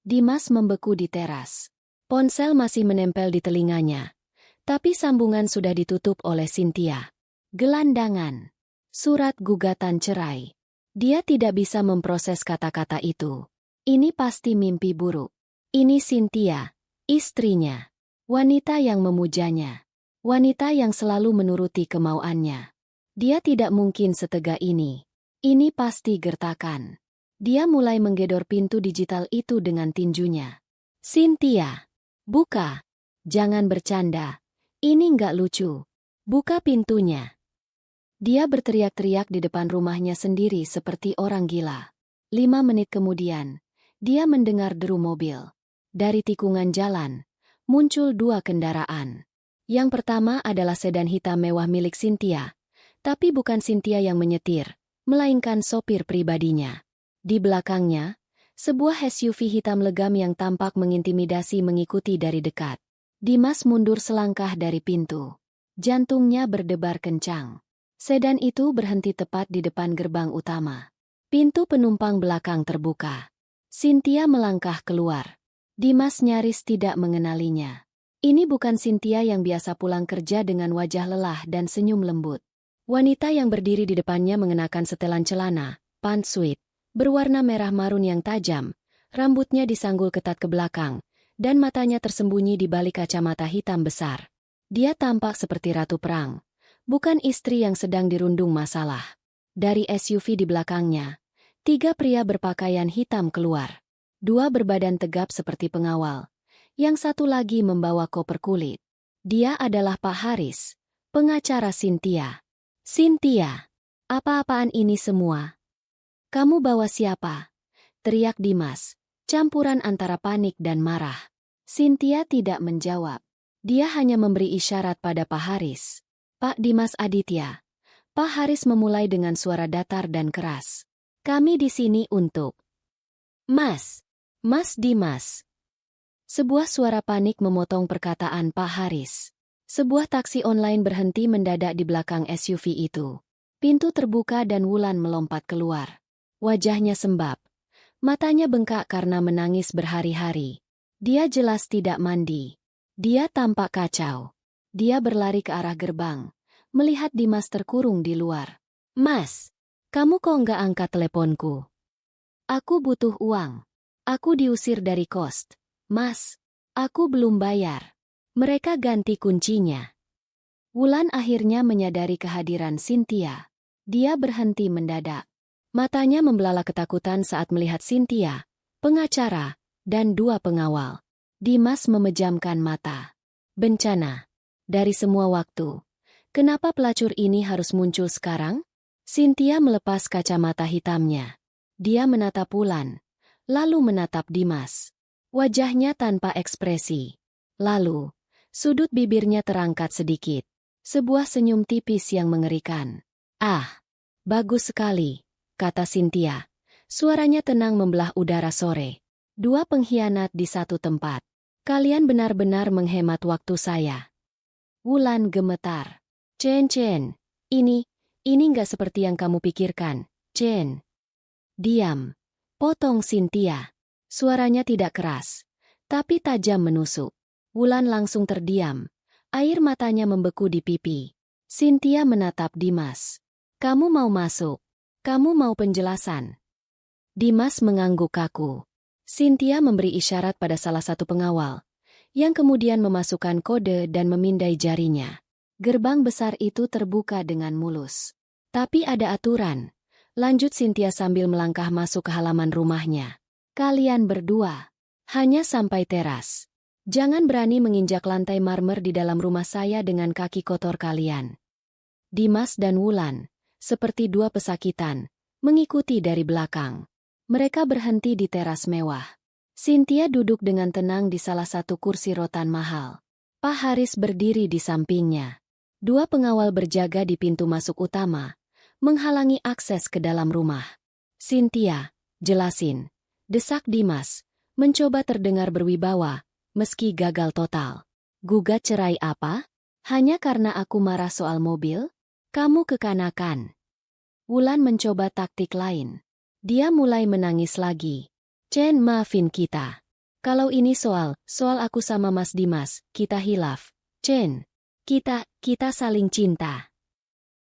Dimas membeku di teras. Ponsel masih menempel di telinganya. Tapi sambungan sudah ditutup oleh Cynthia. Gelandangan. Surat gugatan cerai. Dia tidak bisa memproses kata-kata itu. Ini pasti mimpi buruk. Ini Cynthia, istrinya. Wanita yang memujanya. Wanita yang selalu menuruti kemauannya. Dia tidak mungkin setega ini. Ini pasti gertakan. Dia mulai menggedor pintu digital itu dengan tinjunya. Cynthia, buka. Jangan bercanda. Ini nggak lucu. Buka pintunya. Dia berteriak-teriak di depan rumahnya sendiri seperti orang gila. 5 menit kemudian, dia mendengar deru mobil. Dari tikungan jalan, muncul 2 kendaraan. Yang pertama adalah sedan hitam mewah milik Cynthia. Tapi bukan Cynthia yang menyetir, melainkan sopir pribadinya. Di belakangnya, sebuah SUV hitam legam yang tampak mengintimidasi mengikuti dari dekat. Dimas mundur selangkah dari pintu. Jantungnya berdebar kencang. Sedan itu berhenti tepat di depan gerbang utama. Pintu penumpang belakang terbuka. Cynthia melangkah keluar. Dimas nyaris tidak mengenalinya. Ini bukan Cynthia yang biasa pulang kerja dengan wajah lelah dan senyum lembut. Wanita yang berdiri di depannya mengenakan setelan celana, pantsuit, berwarna merah marun yang tajam, rambutnya disanggul ketat ke belakang, dan matanya tersembunyi di balik kacamata hitam besar. Dia tampak seperti ratu perang, bukan istri yang sedang dirundung masalah. Dari SUV di belakangnya, 3 pria berpakaian hitam keluar. 2 berbadan tegap seperti pengawal. Yang satu lagi membawa koper kulit. Dia adalah Pak Haris, pengacara Cynthia. Cynthia, apa-apaan ini semua? Kamu bawa siapa? Teriak Dimas, campuran antara panik dan marah. Cynthia tidak menjawab. Dia hanya memberi isyarat pada Pak Haris. Pak Dimas Aditya. Pak Haris memulai dengan suara datar dan keras. Kami di sini untuk Mas Dimas. Sebuah suara panik memotong perkataan Pak Haris. Sebuah taksi online berhenti mendadak di belakang SUV itu. Pintu terbuka dan Wulan melompat keluar. Wajahnya sembab. Matanya bengkak karena menangis berhari-hari. Dia jelas tidak mandi. Dia tampak kacau. Dia berlari ke arah gerbang, melihat Dimas terkurung di luar. Mas, kamu kok nggak angkat teleponku? Aku butuh uang. Aku diusir dari kos. Mas, aku belum bayar. Mereka ganti kuncinya. Wulan akhirnya menyadari kehadiran Cynthia. Dia berhenti mendadak. Matanya membelalak ketakutan saat melihat Cynthia, pengacara, dan 2 pengawal. Dimas memejamkan mata. Bencana. Dari semua waktu. Kenapa pelacur ini harus muncul sekarang? Cynthia melepas kacamata hitamnya. Dia menatap Wulan, lalu menatap Dimas. Wajahnya tanpa ekspresi. Lalu, sudut bibirnya terangkat sedikit. Sebuah senyum tipis yang mengerikan. "Ah, bagus sekali," kata Cynthia. Suaranya tenang membelah udara sore. "Dua pengkhianat di satu tempat. Kalian benar-benar menghemat waktu saya." Wulan gemetar. Chen, ini nggak seperti yang kamu pikirkan, Chen." "Diam," potong Cynthia. Suaranya tidak keras, tapi tajam menusuk. Wulan langsung terdiam. Air matanya membeku di pipi. Cynthia menatap Dimas. "Kamu mau masuk? Kamu mau penjelasan?" Dimas mengangguk kaku. Cynthia memberi isyarat pada salah satu pengawal, yang kemudian memasukkan kode dan memindai jarinya. Gerbang besar itu terbuka dengan mulus. "Tapi ada aturan," lanjut Cynthia sambil melangkah masuk ke halaman rumahnya. "Kalian berdua hanya sampai teras. Jangan berani menginjak lantai marmer di dalam rumah saya dengan kaki kotor kalian." Dimas dan Wulan, seperti dua pesakitan, mengikuti dari belakang. Mereka berhenti di teras mewah. Cynthia duduk dengan tenang di salah satu kursi rotan mahal. Pak Haris berdiri di sampingnya. Dua pengawal berjaga di pintu masuk utama, menghalangi akses ke dalam rumah. "Cynthia, jelasin," desak Dimas, mencoba terdengar berwibawa, meski gagal total. "Gugat cerai apa? Hanya karena aku marah soal mobil? Kamu kekanakan." Wulan mencoba taktik lain. Dia mulai menangis lagi. "Chen, maafin kita. Kalau ini soal aku sama Mas Dimas, kita hilaf. Chen, kita saling cinta."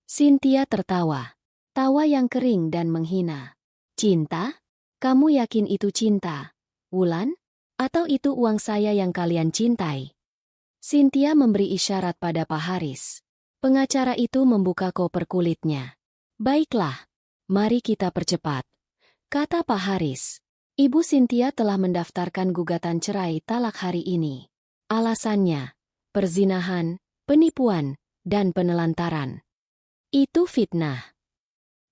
Cynthia tertawa. Tawa yang kering dan menghina. "Cinta? Kamu yakin itu cinta, Wulan? Atau itu uang saya yang kalian cintai?" Cynthia memberi isyarat pada Pak Haris. Pengacara itu membuka koper kulitnya. "Baiklah, mari kita percepat," kata Pak Haris. Ibu Cynthia telah mendaftarkan gugatan cerai talak hari ini. Alasannya, perzinahan, penipuan, dan penelantaran. "Itu fitnah,"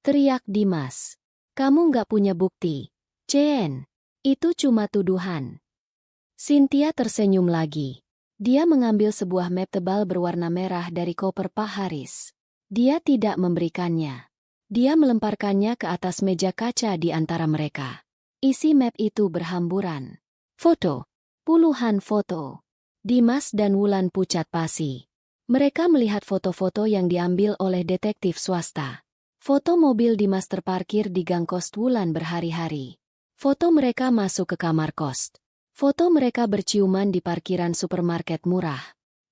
teriak Dimas. "Kamu nggak punya bukti, Chen. Itu cuma tuduhan." Cynthia tersenyum lagi. Dia mengambil sebuah map tebal berwarna merah dari koper Pak Haris. Dia tidak memberikannya. Dia melemparkannya ke atas meja kaca di antara mereka. Isi map itu berhamburan. Foto. Puluhan foto. Dimas dan Wulan pucat pasi. Mereka melihat foto-foto yang diambil oleh detektif swasta. Foto mobil Dimas terparkir di gang kos Wulan berhari-hari. Foto mereka masuk ke kamar kos. Foto mereka berciuman di parkiran supermarket murah.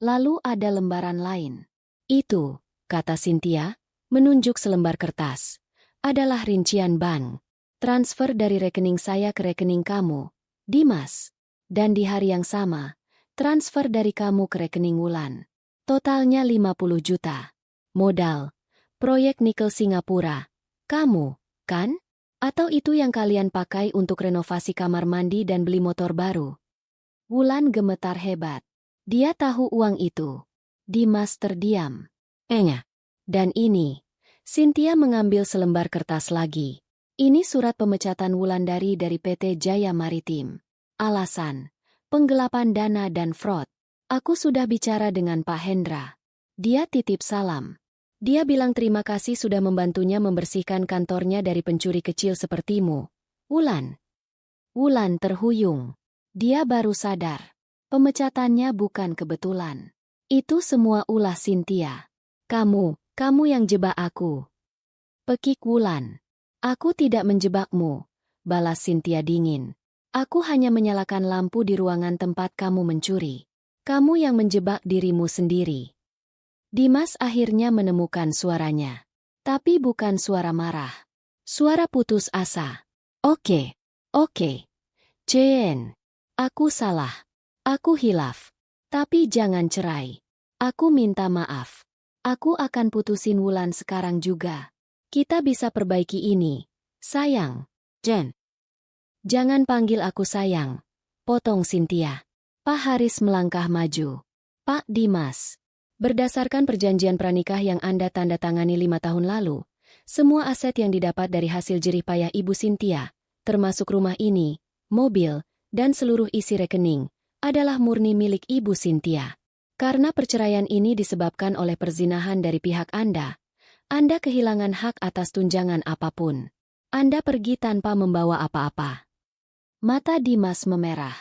Lalu ada lembaran lain. "Itu," kata Cynthia, menunjuk selembar kertas, "adalah rincian bank. Transfer dari rekening saya ke rekening kamu, Dimas. Dan di hari yang sama, transfer dari kamu ke rekening Wulan. Totalnya 50 juta. Modal, proyek nikel Singapura. Kamu, kan? Atau itu yang kalian pakai untuk renovasi kamar mandi dan beli motor baru?" Wulan gemetar hebat. Dia tahu uang itu. Dimas terdiam. "Enya. Dan ini." Cynthia mengambil selembar kertas lagi. "Ini surat pemecatan Wulandari dari PT Jaya Maritim. Alasan, penggelapan dana dan fraud. Aku sudah bicara dengan Pak Hendra. Dia titip salam. Dia bilang terima kasih sudah membantunya membersihkan kantornya dari pencuri kecil sepertimu, Wulan." Wulan terhuyung. Dia baru sadar. Pemecatannya bukan kebetulan. Itu semua ulah Cynthia. Kamu yang jebak aku." Pekik Wulan. "Aku tidak menjebakmu," balas Cynthia dingin. "Aku hanya menyalakan lampu di ruangan tempat kamu mencuri. Kamu yang menjebak dirimu sendiri." Dimas akhirnya menemukan suaranya. Tapi bukan suara marah. Suara putus asa. Oke. Chen. Aku salah. Aku hilaf. Tapi jangan cerai. Aku minta maaf. Aku akan putusin Wulan sekarang juga. Kita bisa perbaiki ini, sayang. Chen. Jangan panggil aku sayang, potong Cynthia. Pak Haris melangkah maju. "Pak Dimas. Berdasarkan perjanjian pranikah yang Anda tanda tangani 5 tahun lalu, Semua aset yang didapat dari hasil jerih payah Ibu Cynthia, termasuk rumah ini, mobil, dan seluruh isi rekening, adalah murni milik Ibu Cynthia. Karena perceraian ini disebabkan oleh perzinahan dari pihak Anda kehilangan hak atas tunjangan apapun. Anda pergi tanpa membawa apa-apa. Mata Dimas memerah.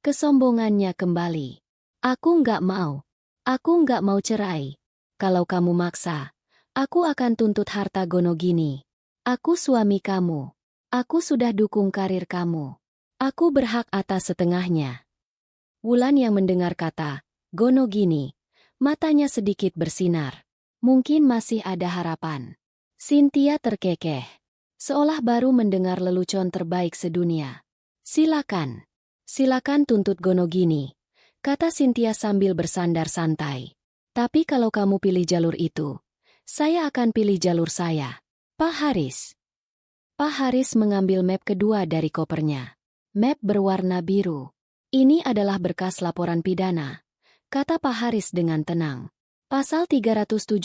Kesombongannya kembali. Aku nggak mau. Aku nggak mau cerai. Kalau kamu maksa, aku akan tuntut harta Gonogini. Aku suami kamu. Aku sudah dukung karir kamu. Aku berhak atas setengahnya. Wulan yang mendengar kata Gonogini, matanya sedikit bersinar. Mungkin masih ada harapan. Cynthia terkekeh, seolah baru mendengar lelucon terbaik sedunia. Silakan. Silakan tuntut Gonogini, kata Cynthia sambil bersandar santai. Tapi kalau kamu pilih jalur itu, saya akan pilih jalur saya. Pak Haris. Pak Haris mengambil map kedua dari kopernya. Map berwarna biru. Ini adalah berkas laporan pidana, kata Pak Haris dengan tenang. Pasal 378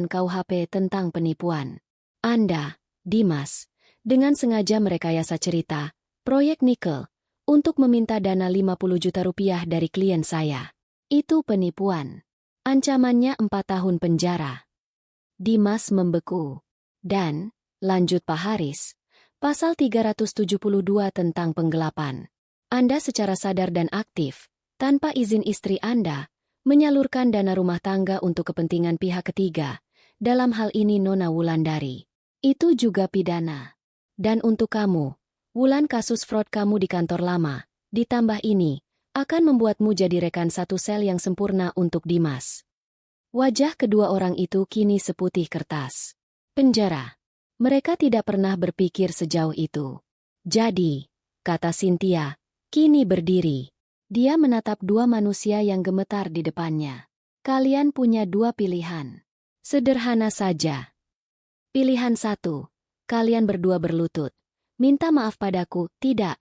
KUHP tentang penipuan. Anda, Dimas, dengan sengaja merekayasa cerita proyek nikel untuk meminta dana 50 juta rupiah dari klien saya. Itu penipuan. Ancamannya 4 tahun penjara. Dimas membeku. Dan, lanjut Pak Haris, pasal 372 tentang penggelapan. Anda secara sadar dan aktif, tanpa izin istri Anda, menyalurkan dana rumah tangga untuk kepentingan pihak ketiga, dalam hal ini Nona Wulandari. Itu juga pidana. Dan untuk kamu, Wulan, kasus fraud kamu di kantor lama, ditambah ini, akan membuatmu jadi rekan satu sel yang sempurna untuk Dimas. Wajah kedua orang itu kini seputih kertas. Penjara. Mereka tidak pernah berpikir sejauh itu. Jadi, kata Cynthia, kini berdiri. Dia menatap dua manusia yang gemetar di depannya. Kalian punya dua pilihan. Sederhana saja. Pilihan satu, kalian berdua berlutut. Minta maaf padaku, tidak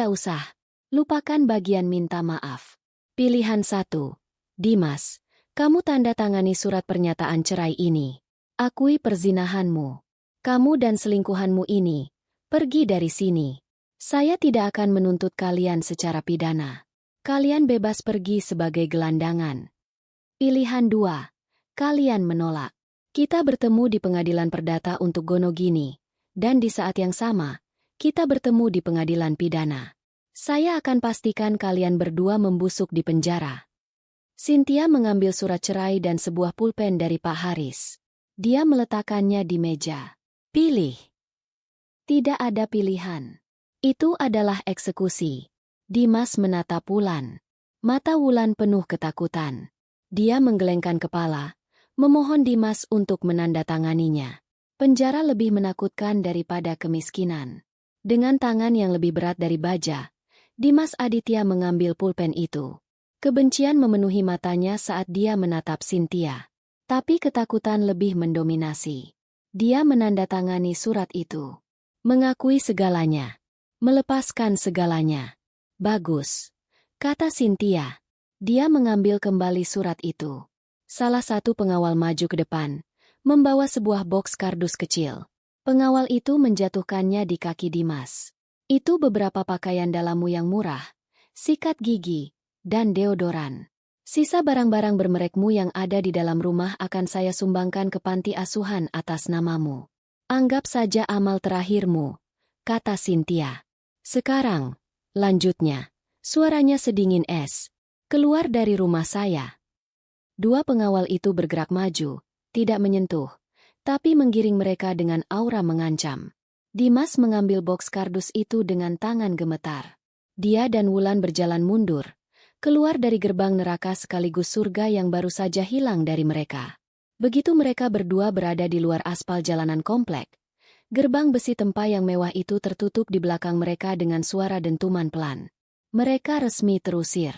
usah. Lupakan bagian minta maaf. Pilihan satu, Dimas, kamu tanda tangani surat pernyataan cerai ini. Akui perzinahanmu. Kamu dan selingkuhanmu ini, pergi dari sini. Saya tidak akan menuntut kalian secara pidana. Kalian bebas pergi sebagai gelandangan. Pilihan dua, kalian menolak. Kita bertemu di pengadilan perdata untuk Gonogini, dan di saat yang sama, kita bertemu di pengadilan pidana. Saya akan pastikan kalian berdua membusuk di penjara. Cynthia mengambil surat cerai dan sebuah pulpen dari Pak Haris. Dia meletakkannya di meja. Pilih. Tidak ada pilihan. Itu adalah eksekusi. Dimas menatap Wulan. Mata Wulan penuh ketakutan. Dia menggelengkan kepala, memohon Dimas untuk menandatanganinya. Penjara lebih menakutkan daripada kemiskinan. Dengan tangan yang lebih berat dari baja, Dimas Aditya mengambil pulpen itu. Kebencian memenuhi matanya saat dia menatap Cynthia. Tapi ketakutan lebih mendominasi. Dia menandatangani surat itu. Mengakui segalanya. Melepaskan segalanya. Bagus, kata Cynthia. Dia mengambil kembali surat itu. Salah satu pengawal maju ke depan, membawa sebuah boks kardus kecil. Pengawal itu menjatuhkannya di kaki Dimas. Itu beberapa pakaian dalammu yang murah, sikat gigi, dan deodoran. Sisa barang-barang bermerekmu yang ada di dalam rumah akan saya sumbangkan ke panti asuhan atas namamu. Anggap saja amal terakhirmu, kata Cynthia. Sekarang, lanjutnya, suaranya sedingin es. Keluar dari rumah saya. Dua pengawal itu bergerak maju, tidak menyentuh, tapi menggiring mereka dengan aura mengancam. Dimas mengambil boks kardus itu dengan tangan gemetar. Dia dan Wulan berjalan mundur, keluar dari gerbang neraka sekaligus surga yang baru saja hilang dari mereka. Begitu mereka berdua berada di luar aspal jalanan komplek, gerbang besi tempa yang mewah itu tertutup di belakang mereka dengan suara dentuman pelan. Mereka resmi terusir.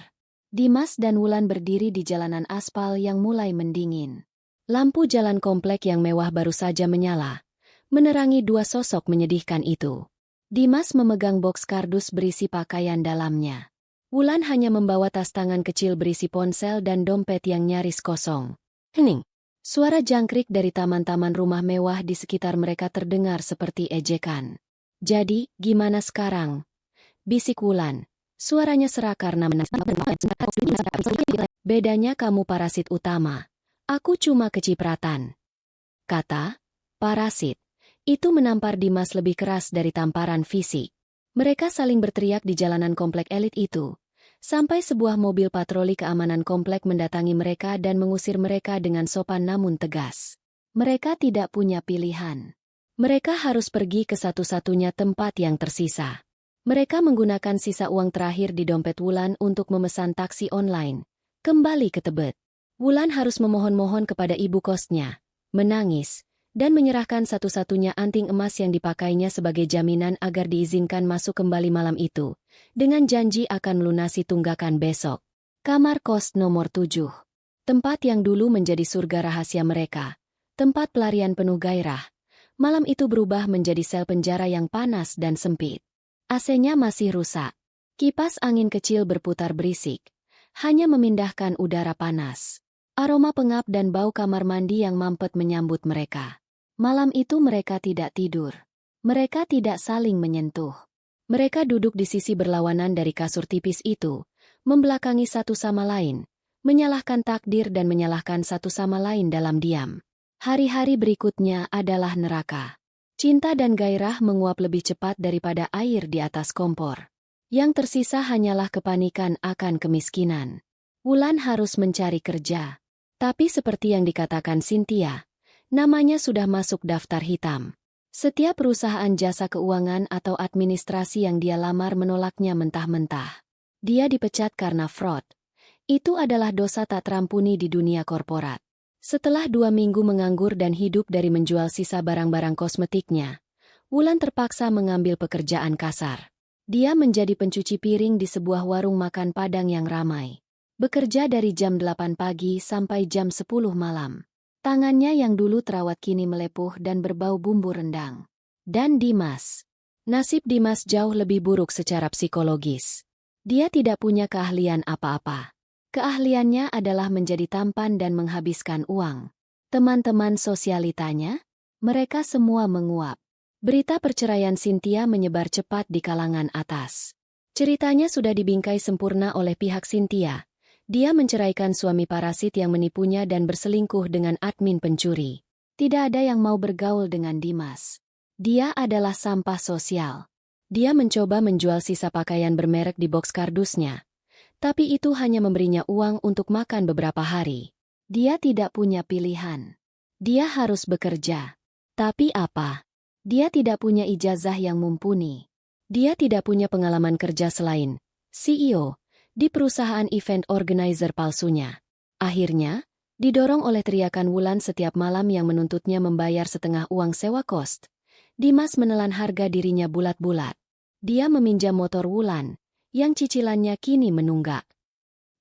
Dimas dan Wulan berdiri di jalanan aspal yang mulai mendingin. Lampu jalan komplek yang mewah baru saja menyala, menerangi dua sosok menyedihkan itu. Dimas memegang boks kardus berisi pakaian dalamnya. Wulan hanya membawa tas tangan kecil berisi ponsel dan dompet yang nyaris kosong. Hening. Suara jangkrik dari taman-taman rumah mewah di sekitar mereka terdengar seperti ejekan. "Jadi, gimana sekarang?" bisik Wulan. Suaranya serak karena bedanya kamu parasit utama. Aku cuma kecipratan. Kata parasit itu menampar Dimas lebih keras dari tamparan fisik. Mereka saling berteriak di jalanan komplek elit itu. Sampai sebuah mobil patroli keamanan komplek mendatangi mereka dan mengusir mereka dengan sopan namun tegas. Mereka tidak punya pilihan. Mereka harus pergi ke satu-satunya tempat yang tersisa. Mereka menggunakan sisa uang terakhir di dompet Wulan untuk memesan taksi online. Kembali ke Tebet. Wulan harus memohon-mohon kepada ibu kosnya, menangis, dan menyerahkan satu-satunya anting emas yang dipakainya sebagai jaminan agar diizinkan masuk kembali malam itu, dengan janji akan melunasi tunggakan besok. Kamar kos nomor 7. Tempat yang dulu menjadi surga rahasia mereka. Tempat pelarian penuh gairah. Malam itu berubah menjadi sel penjara yang panas dan sempit. AC-nya masih rusak. Kipas angin kecil berputar berisik, hanya memindahkan udara panas. Aroma pengap dan bau kamar mandi yang mampet menyambut mereka. Malam itu mereka tidak tidur. Mereka tidak saling menyentuh. Mereka duduk di sisi berlawanan dari kasur tipis itu, membelakangi satu sama lain, menyalahkan takdir dan menyalahkan satu sama lain dalam diam. Hari-hari berikutnya adalah neraka. Cinta dan gairah menguap lebih cepat daripada air di atas kompor. Yang tersisa hanyalah kepanikan akan kemiskinan. Wulan harus mencari kerja. Tapi seperti yang dikatakan Cynthia, namanya sudah masuk daftar hitam. Setiap perusahaan jasa keuangan atau administrasi yang dia lamar menolaknya mentah-mentah. Dia dipecat karena fraud. Itu adalah dosa tak terampuni di dunia korporat. Setelah 2 minggu menganggur dan hidup dari menjual sisa barang-barang kosmetiknya, Wulan terpaksa mengambil pekerjaan kasar. Dia menjadi pencuci piring di sebuah warung makan Padang yang ramai. Bekerja dari jam 8 pagi sampai jam 10 malam. Tangannya yang dulu terawat kini melepuh dan berbau bumbu rendang. Dan Dimas. Nasib Dimas jauh lebih buruk secara psikologis. Dia tidak punya keahlian apa-apa. Keahliannya adalah menjadi tampan dan menghabiskan uang. Teman-teman sosialitanya, mereka semua menguap. Berita perceraian Cynthia menyebar cepat di kalangan atas. Ceritanya sudah dibingkai sempurna oleh pihak Cynthia. Dia menceraikan suami parasit yang menipunya dan berselingkuh dengan admin pencuri. Tidak ada yang mau bergaul dengan Dimas. Dia adalah sampah sosial. Dia mencoba menjual sisa pakaian bermerek di box kardusnya. Tapi itu hanya memberinya uang untuk makan beberapa hari. Dia tidak punya pilihan. Dia harus bekerja. Tapi apa? Dia tidak punya ijazah yang mumpuni. Dia tidak punya pengalaman kerja selain CEO di perusahaan event organizer palsunya. Akhirnya, didorong oleh teriakan Wulan setiap malam yang menuntutnya membayar setengah uang sewa kos, Dimas menelan harga dirinya bulat-bulat. Dia meminjam motor Wulan, yang cicilannya kini menunggak.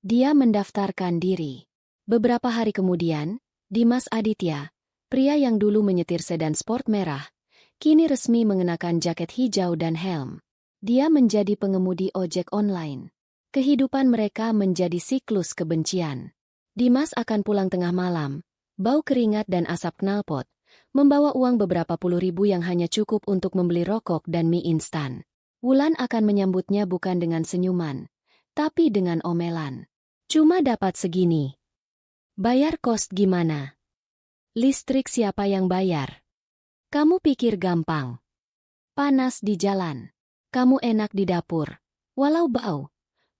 Dia mendaftarkan diri. Beberapa hari kemudian, Dimas Aditya, pria yang dulu menyetir sedan sport merah, kini resmi mengenakan jaket hijau dan helm. Dia menjadi pengemudi ojek online. Kehidupan mereka menjadi siklus kebencian. Dimas akan pulang tengah malam, bau keringat dan asap knalpot, membawa uang beberapa puluh ribu yang hanya cukup untuk membeli rokok dan mie instan. Wulan akan menyambutnya bukan dengan senyuman, tapi dengan omelan. Cuma dapat segini. Bayar kos gimana? Listrik siapa yang bayar? Kamu pikir gampang? Panas di jalan. Kamu enak di dapur. Walau bau.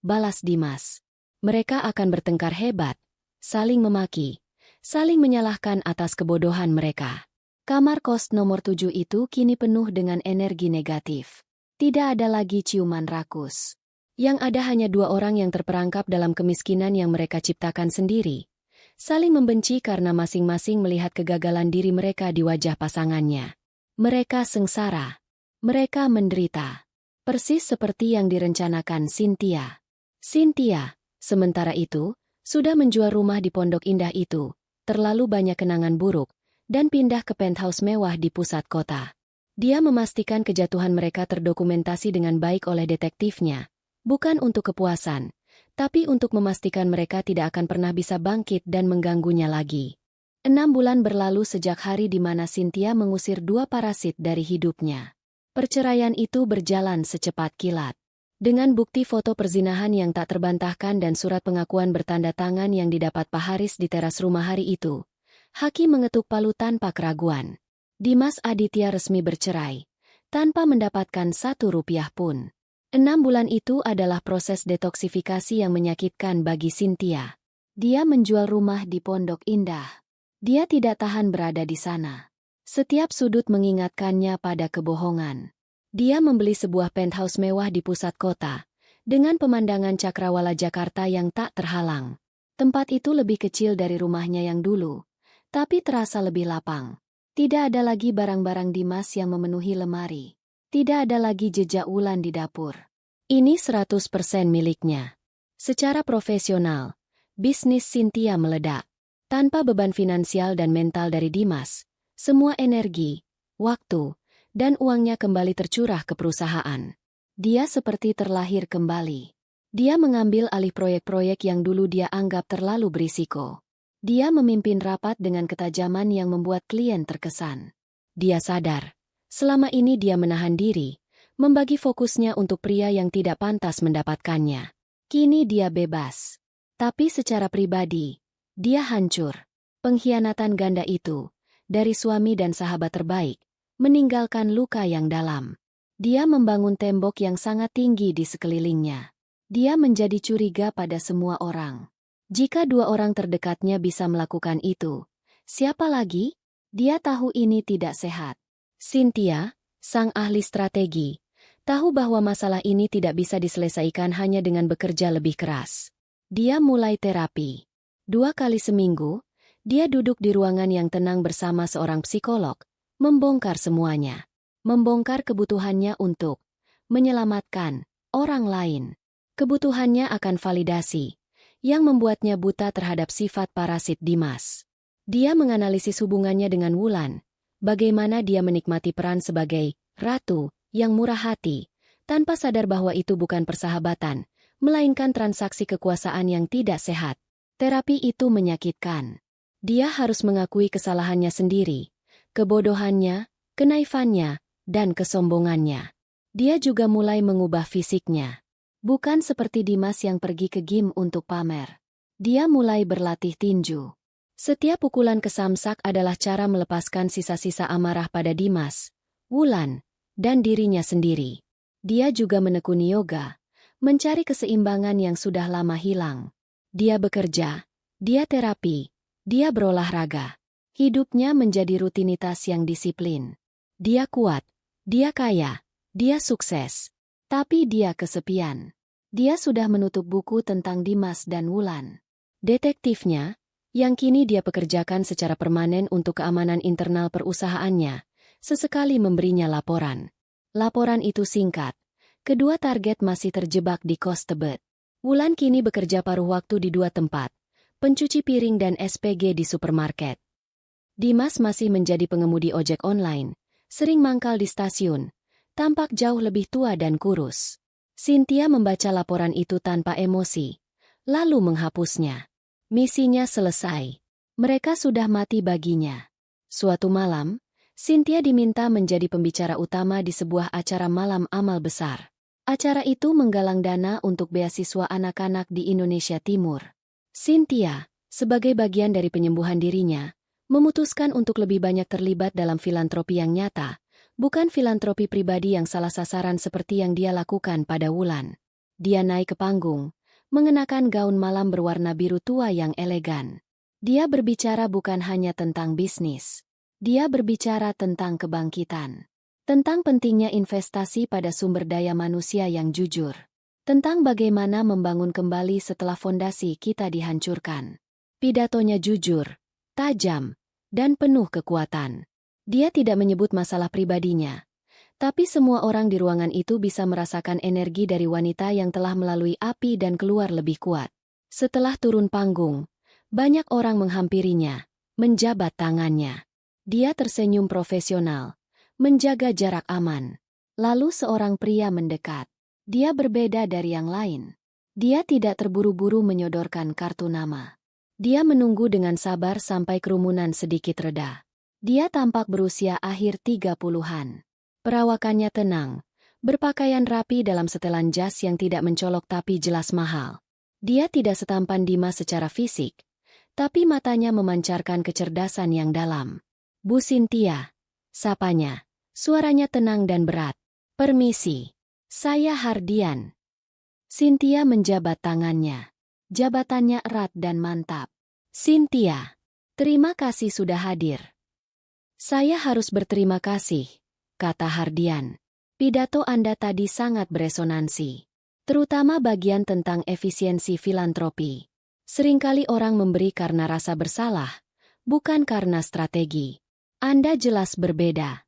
Balas Dimas. Mereka akan bertengkar hebat, saling memaki, saling menyalahkan atas kebodohan mereka. Kamar kos nomor 7 itu kini penuh dengan energi negatif. Tidak ada lagi ciuman rakus. Yang ada hanya 2 orang yang terperangkap dalam kemiskinan yang mereka ciptakan sendiri. Saling membenci karena masing-masing melihat kegagalan diri mereka di wajah pasangannya. Mereka sengsara. Mereka menderita. Persis seperti yang direncanakan Cynthia. Cynthia, sementara itu, sudah menjual rumah di Pondok Indah itu, terlalu banyak kenangan buruk, dan pindah ke penthouse mewah di pusat kota. Dia memastikan kejatuhan mereka terdokumentasi dengan baik oleh detektifnya, bukan untuk kepuasan, tapi untuk memastikan mereka tidak akan pernah bisa bangkit dan mengganggunya lagi. 6 bulan berlalu sejak hari di mana Cynthia mengusir 2 parasit dari hidupnya. Perceraian itu berjalan secepat kilat. Dengan bukti foto perzinahan yang tak terbantahkan dan surat pengakuan bertanda tangan yang didapat Pak Haris di teras rumah hari itu, hakim mengetuk palu tanpa keraguan. Dimas Aditya resmi bercerai, tanpa mendapatkan Rp1 pun. 6 bulan itu adalah proses detoksifikasi yang menyakitkan bagi Cynthia. Dia menjual rumah di Pondok Indah. Dia tidak tahan berada di sana. Setiap sudut mengingatkannya pada kebohongan. Dia membeli sebuah penthouse mewah di pusat kota, dengan pemandangan cakrawala Jakarta yang tak terhalang. Tempat itu lebih kecil dari rumahnya yang dulu, tapi terasa lebih lapang. Tidak ada lagi barang-barang Dimas yang memenuhi lemari. Tidak ada lagi jejak Wulan di dapur. Ini 100% miliknya. Secara profesional, bisnis Cynthia meledak. Tanpa beban finansial dan mental dari Dimas, semua energi, waktu, dan uangnya kembali tercurah ke perusahaan. Dia seperti terlahir kembali. Dia mengambil alih proyek-proyek yang dulu dia anggap terlalu berisiko. Dia memimpin rapat dengan ketajaman yang membuat klien terkesan. Dia sadar, selama ini dia menahan diri, membagi fokusnya untuk pria yang tidak pantas mendapatkannya. Kini dia bebas. Tapi secara pribadi, dia hancur. Pengkhianatan ganda itu, dari suami dan sahabat terbaik, meninggalkan luka yang dalam. Dia membangun tembok yang sangat tinggi di sekelilingnya. Dia menjadi curiga pada semua orang. Jika 2 orang terdekatnya bisa melakukan itu, siapa lagi? Dia tahu ini tidak sehat. Cynthia, sang ahli strategi, tahu bahwa masalah ini tidak bisa diselesaikan hanya dengan bekerja lebih keras. Dia mulai terapi. 2 kali seminggu, dia duduk di ruangan yang tenang bersama seorang psikolog, membongkar semuanya. Membongkar kebutuhannya untuk menyelamatkan orang lain. Kebutuhannya akan validasi, yang membuatnya buta terhadap sifat parasit Dimas. Dia menganalisis hubungannya dengan Wulan, bagaimana dia menikmati peran sebagai ratu yang murah hati, tanpa sadar bahwa itu bukan persahabatan, melainkan transaksi kekuasaan yang tidak sehat. Terapi itu menyakitkan. Dia harus mengakui kesalahannya sendiri, kebodohannya, kenaifannya, dan kesombongannya. Dia juga mulai mengubah fisiknya. Bukan seperti Dimas yang pergi ke gym untuk pamer. Dia mulai berlatih tinju. Setiap pukulan ke samsak adalah cara melepaskan sisa-sisa amarah pada Dimas, Wulan, dan dirinya sendiri. Dia juga menekuni yoga, mencari keseimbangan yang sudah lama hilang. Dia bekerja, dia terapi, dia berolahraga. Hidupnya menjadi rutinitas yang disiplin. Dia kuat, dia kaya, dia sukses. Tapi dia kesepian. Dia sudah menutup buku tentang Dimas dan Wulan. Detektifnya, yang kini dia pekerjakan secara permanen untuk keamanan internal perusahaannya, sesekali memberinya laporan. Laporan itu singkat. Kedua target masih terjebak di kos Tebet. Wulan kini bekerja paruh waktu di 2 tempat, pencuci piring dan SPG di supermarket. Dimas masih menjadi pengemudi ojek online, sering mangkal di stasiun, tampak jauh lebih tua dan kurus. Cynthia membaca laporan itu tanpa emosi, lalu menghapusnya. Misinya selesai. Mereka sudah mati baginya. Suatu malam, Cynthia diminta menjadi pembicara utama di sebuah acara malam amal besar. Acara itu menggalang dana untuk beasiswa anak-anak di Indonesia Timur. Cynthia, sebagai bagian dari penyembuhan dirinya, memutuskan untuk lebih banyak terlibat dalam filantropi yang nyata, bukan filantropi pribadi yang salah sasaran seperti yang dia lakukan pada Wulan. Dia naik ke panggung, mengenakan gaun malam berwarna biru tua yang elegan. Dia berbicara bukan hanya tentang bisnis. Dia berbicara tentang kebangkitan. Tentang pentingnya investasi pada sumber daya manusia yang jujur. Tentang bagaimana membangun kembali setelah fondasi kita dihancurkan. Pidatonya jujur, tajam, dan penuh kekuatan. Dia tidak menyebut masalah pribadinya. Tapi semua orang di ruangan itu bisa merasakan energi dari wanita yang telah melalui api dan keluar lebih kuat. Setelah turun panggung, banyak orang menghampirinya, menjabat tangannya. Dia tersenyum profesional, menjaga jarak aman. Lalu seorang pria mendekat. Dia berbeda dari yang lain. Dia tidak terburu-buru menyodorkan kartu nama. Dia menunggu dengan sabar sampai kerumunan sedikit reda. Dia tampak berusia akhir 30-an. Perawakannya tenang, berpakaian rapi dalam setelan jas yang tidak mencolok tapi jelas mahal. Dia tidak setampan Dimas secara fisik, tapi matanya memancarkan kecerdasan yang dalam. "Bu Cynthia," sapanya. Suaranya tenang dan berat. "Permisi. Saya Hardian." Cynthia menjabat tangannya. Jabatannya erat dan mantap. "Cynthia, terima kasih sudah hadir." "Saya harus berterima kasih," kata Hardian. "Pidato Anda tadi sangat beresonansi. Terutama bagian tentang efisiensi filantropi. Seringkali orang memberi karena rasa bersalah, bukan karena strategi. Anda jelas berbeda."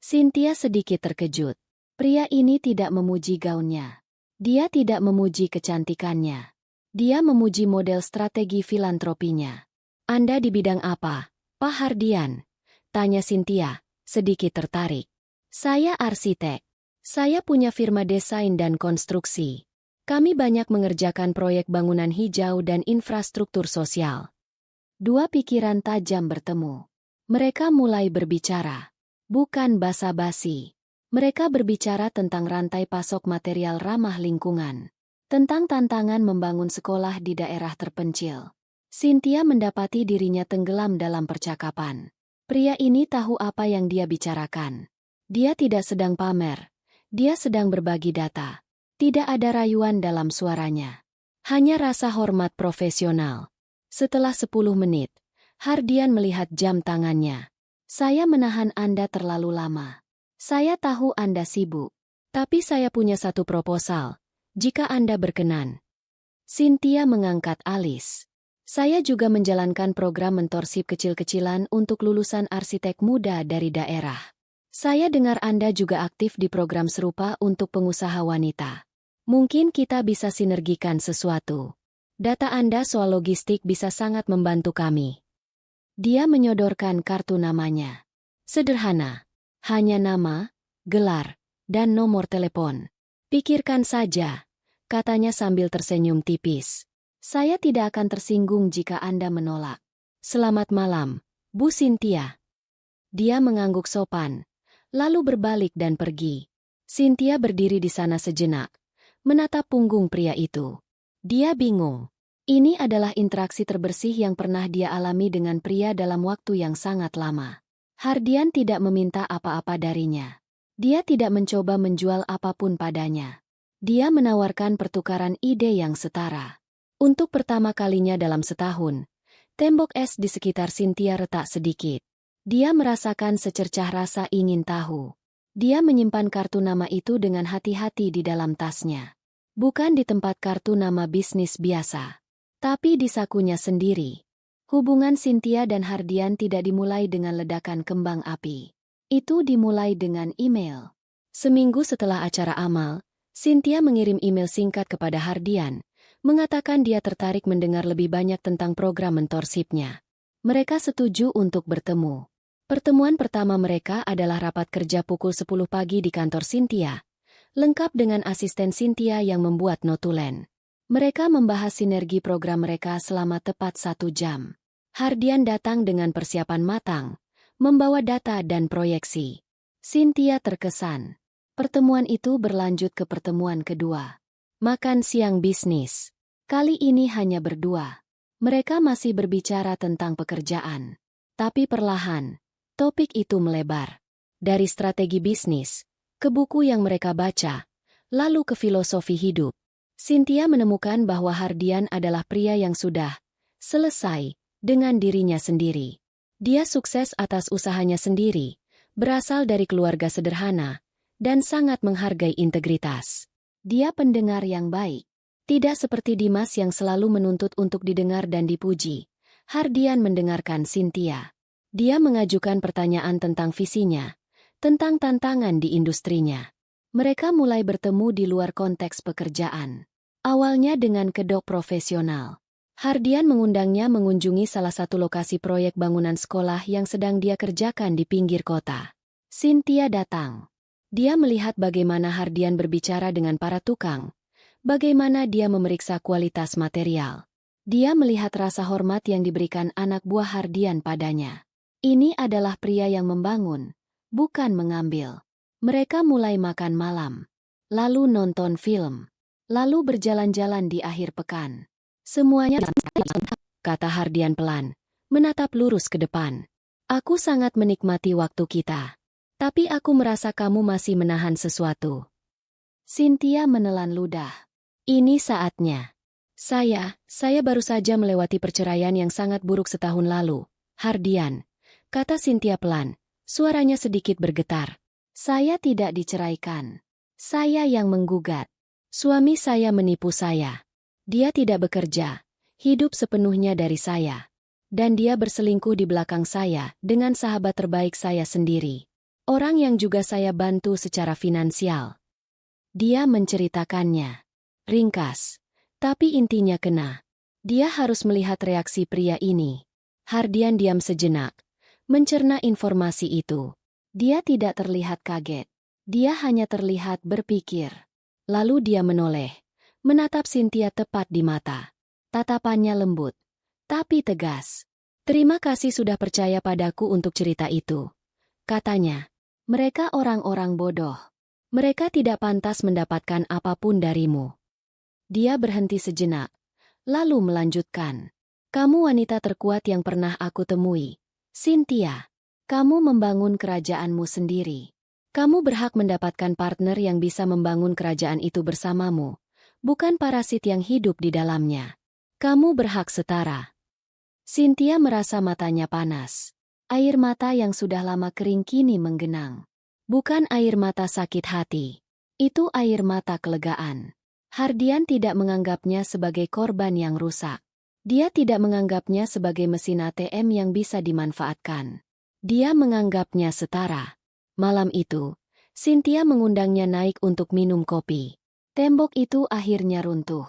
Cynthia sedikit terkejut. Pria ini tidak memuji gaunnya. Dia tidak memuji kecantikannya. Dia memuji model strategi filantropinya. "Anda di bidang apa, Pak Hardian?" tanya Cynthia, sedikit tertarik. "Saya arsitek. Saya punya firma desain dan konstruksi. Kami banyak mengerjakan proyek bangunan hijau dan infrastruktur sosial." Dua pikiran tajam bertemu. Mereka mulai berbicara. Bukan basa-basi. Mereka berbicara tentang rantai pasok material ramah lingkungan. Tentang tantangan membangun sekolah di daerah terpencil. Cynthia mendapati dirinya tenggelam dalam percakapan. Pria ini tahu apa yang dia bicarakan. Dia tidak sedang pamer. Dia sedang berbagi data. Tidak ada rayuan dalam suaranya. Hanya rasa hormat profesional. Setelah 10 menit, Hardian melihat jam tangannya. "Saya menahan Anda terlalu lama. Saya tahu Anda sibuk. Tapi saya punya satu proposal, jika Anda berkenan." Cynthia mengangkat alis. "Saya juga menjalankan program mentorship kecil-kecilan untuk lulusan arsitek muda dari daerah. Saya dengar Anda juga aktif di program serupa untuk pengusaha wanita. Mungkin kita bisa sinergikan sesuatu. Data Anda soal logistik bisa sangat membantu kami." Dia menyodorkan kartu namanya. Sederhana. Hanya nama, gelar, dan nomor telepon. "Pikirkan saja," katanya sambil tersenyum tipis. "Saya tidak akan tersinggung jika Anda menolak. Selamat malam, Bu Cynthia." Dia mengangguk sopan, lalu berbalik dan pergi. Cynthia berdiri di sana sejenak, menatap punggung pria itu. Dia bingung. Ini adalah interaksi terbersih yang pernah dia alami dengan pria dalam waktu yang sangat lama. Hardian tidak meminta apa-apa darinya. Dia tidak mencoba menjual apapun padanya. Dia menawarkan pertukaran ide yang setara. Untuk pertama kalinya dalam setahun, tembok es di sekitar Cynthia retak sedikit. Dia merasakan secercah rasa ingin tahu. Dia menyimpan kartu nama itu dengan hati-hati di dalam tasnya. Bukan di tempat kartu nama bisnis biasa, tapi di sakunya sendiri. Hubungan Cynthia dan Hardian tidak dimulai dengan ledakan kembang api. Itu dimulai dengan email. Seminggu setelah acara amal, Cynthia mengirim email singkat kepada Hardian, mengatakan dia tertarik mendengar lebih banyak tentang program mentorshipnya. Mereka setuju untuk bertemu. Pertemuan pertama mereka adalah rapat kerja pukul 10 pagi di kantor Cynthia, lengkap dengan asisten Cynthia yang membuat notulen. Mereka membahas sinergi program mereka selama tepat 1 jam. Hardian datang dengan persiapan matang, membawa data dan proyeksi. Cynthia terkesan. Pertemuan itu berlanjut ke pertemuan kedua. Makan siang bisnis. Kali ini hanya berdua. Mereka masih berbicara tentang pekerjaan. Tapi perlahan, topik itu melebar. Dari strategi bisnis, ke buku yang mereka baca, lalu ke filosofi hidup. Cynthia menemukan bahwa Hardian adalah pria yang sudah selesai dengan dirinya sendiri. Dia sukses atas usahanya sendiri, berasal dari keluarga sederhana, dan sangat menghargai integritas. Dia pendengar yang baik. Tidak seperti Dimas yang selalu menuntut untuk didengar dan dipuji. Hardian mendengarkan Cynthia. Dia mengajukan pertanyaan tentang visinya, tentang tantangan di industrinya. Mereka mulai bertemu di luar konteks pekerjaan. Awalnya dengan kedok profesional. Hardian mengundangnya mengunjungi salah satu lokasi proyek bangunan sekolah yang sedang dia kerjakan di pinggir kota. Cynthia datang. Dia melihat bagaimana Hardian berbicara dengan para tukang, bagaimana dia memeriksa kualitas material. Dia melihat rasa hormat yang diberikan anak buah Hardian padanya. Ini adalah pria yang membangun, bukan mengambil. Mereka mulai makan malam, lalu nonton film, lalu berjalan-jalan di akhir pekan. Semuanya, kata Hardian pelan, menatap lurus ke depan. Aku sangat menikmati waktu kita. Tapi aku merasa kamu masih menahan sesuatu. Cynthia menelan ludah. Ini saatnya. Saya baru saja melewati perceraian yang sangat buruk setahun lalu. Hardian, kata Cynthia pelan, suaranya sedikit bergetar. Saya tidak diceraikan. Saya yang menggugat. Suami saya menipu saya. Dia tidak bekerja, hidup sepenuhnya dari saya. Dan dia berselingkuh di belakang saya dengan sahabat terbaik saya sendiri. Orang yang juga saya bantu secara finansial. Dia menceritakannya. Ringkas. Tapi intinya kena. Dia harus melihat reaksi pria ini. Hardian diam sejenak. Mencerna informasi itu. Dia tidak terlihat kaget. Dia hanya terlihat berpikir. Lalu dia menoleh. Menatap Cynthia tepat di mata. Tatapannya lembut. Tapi tegas. Terima kasih sudah percaya padaku untuk cerita itu. Katanya. Mereka orang-orang bodoh. Mereka tidak pantas mendapatkan apapun darimu. Dia berhenti sejenak, lalu melanjutkan. Kamu wanita terkuat yang pernah aku temui. Cynthia, kamu membangun kerajaanmu sendiri. Kamu berhak mendapatkan partner yang bisa membangun kerajaan itu bersamamu, bukan parasit yang hidup di dalamnya. Kamu berhak setara. Cynthia merasa matanya panas. Air mata yang sudah lama kering kini menggenang. Bukan air mata sakit hati. Itu air mata kelegaan. Hardian tidak menganggapnya sebagai korban yang rusak. Dia tidak menganggapnya sebagai mesin ATM yang bisa dimanfaatkan. Dia menganggapnya setara. Malam itu, Cynthia mengundangnya naik untuk minum kopi. Tembok itu akhirnya runtuh.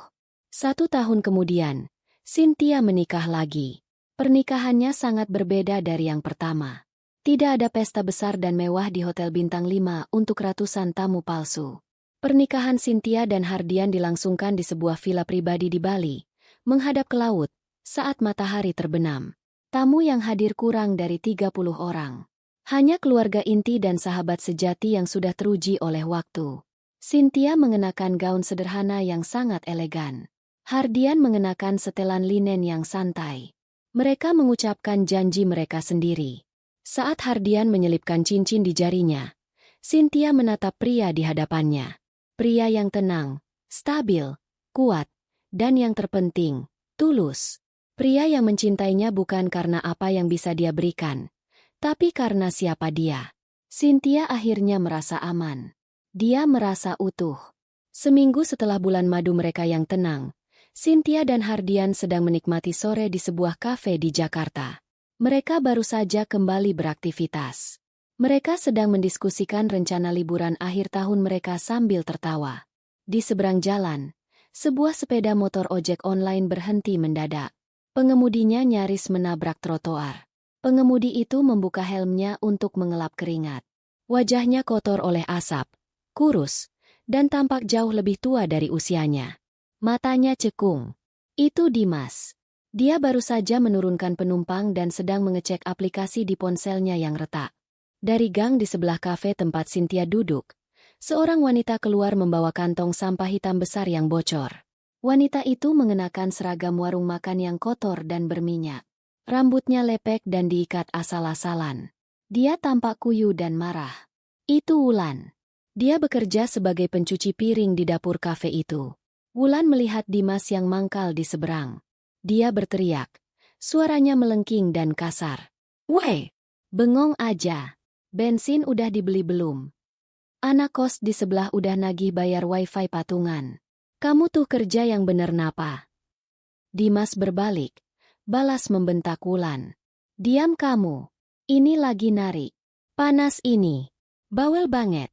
1 tahun kemudian, Cynthia menikah lagi. Pernikahannya sangat berbeda dari yang pertama. Tidak ada pesta besar dan mewah di Hotel Bintang 5 untuk ratusan tamu palsu. Pernikahan Cynthia dan Hardian dilangsungkan di sebuah villa pribadi di Bali, menghadap ke laut, saat matahari terbenam. Tamu yang hadir kurang dari 30 orang. Hanya keluarga inti dan sahabat sejati yang sudah teruji oleh waktu. Cynthia mengenakan gaun sederhana yang sangat elegan. Hardian mengenakan setelan linen yang santai. Mereka mengucapkan janji mereka sendiri. Saat Hardian menyelipkan cincin di jarinya, Cynthia menatap pria di hadapannya. Pria yang tenang, stabil, kuat, dan yang terpenting, tulus. Pria yang mencintainya bukan karena apa yang bisa dia berikan, tapi karena siapa dia. Cynthia akhirnya merasa aman. Dia merasa utuh. Seminggu setelah bulan madu mereka yang tenang, Cynthia dan Hardian sedang menikmati sore di sebuah kafe di Jakarta. Mereka baru saja kembali beraktivitas. Mereka sedang mendiskusikan rencana liburan akhir tahun mereka sambil tertawa. Di seberang jalan, sebuah sepeda motor ojek online berhenti mendadak. Pengemudinya nyaris menabrak trotoar. Pengemudi itu membuka helmnya untuk mengelap keringat. Wajahnya kotor oleh asap, kurus, dan tampak jauh lebih tua dari usianya. Matanya cekung. Itu Dimas. Dia baru saja menurunkan penumpang dan sedang mengecek aplikasi di ponselnya yang retak. Dari gang di sebelah kafe tempat Cynthia duduk, seorang wanita keluar membawa kantong sampah hitam besar yang bocor. Wanita itu mengenakan seragam warung makan yang kotor dan berminyak. Rambutnya lepek dan diikat asal-asalan. Dia tampak kuyu dan marah. Itu Wulan. Dia bekerja sebagai pencuci piring di dapur kafe itu. Wulan melihat Dimas yang mangkal di seberang. Dia berteriak. Suaranya melengking dan kasar. "Weh, bengong aja. Bensin udah dibeli belum? Anak kos di sebelah udah nagih bayar wifi patungan. Kamu tuh kerja yang bener napa?" Dimas berbalik. Balas membentak Wulan. "Diam kamu. Ini lagi narik. Panas ini. Bawel banget."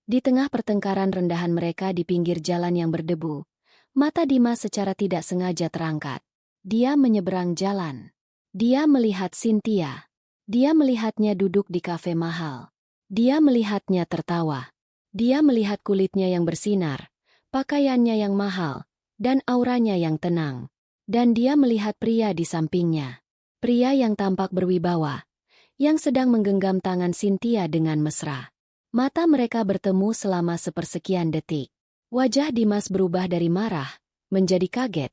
Di tengah pertengkaran rendahan mereka di pinggir jalan yang berdebu, mata Dimas secara tidak sengaja terangkat. Dia menyeberang jalan. Dia melihat Cynthia. Dia melihatnya duduk di kafe mahal. Dia melihatnya tertawa. Dia melihat kulitnya yang bersinar, pakaiannya yang mahal, dan auranya yang tenang. Dan dia melihat pria di sampingnya. Pria yang tampak berwibawa, yang sedang menggenggam tangan Cynthia dengan mesra. Mata mereka bertemu selama sepersekian detik. Wajah Dimas berubah dari marah, menjadi kaget,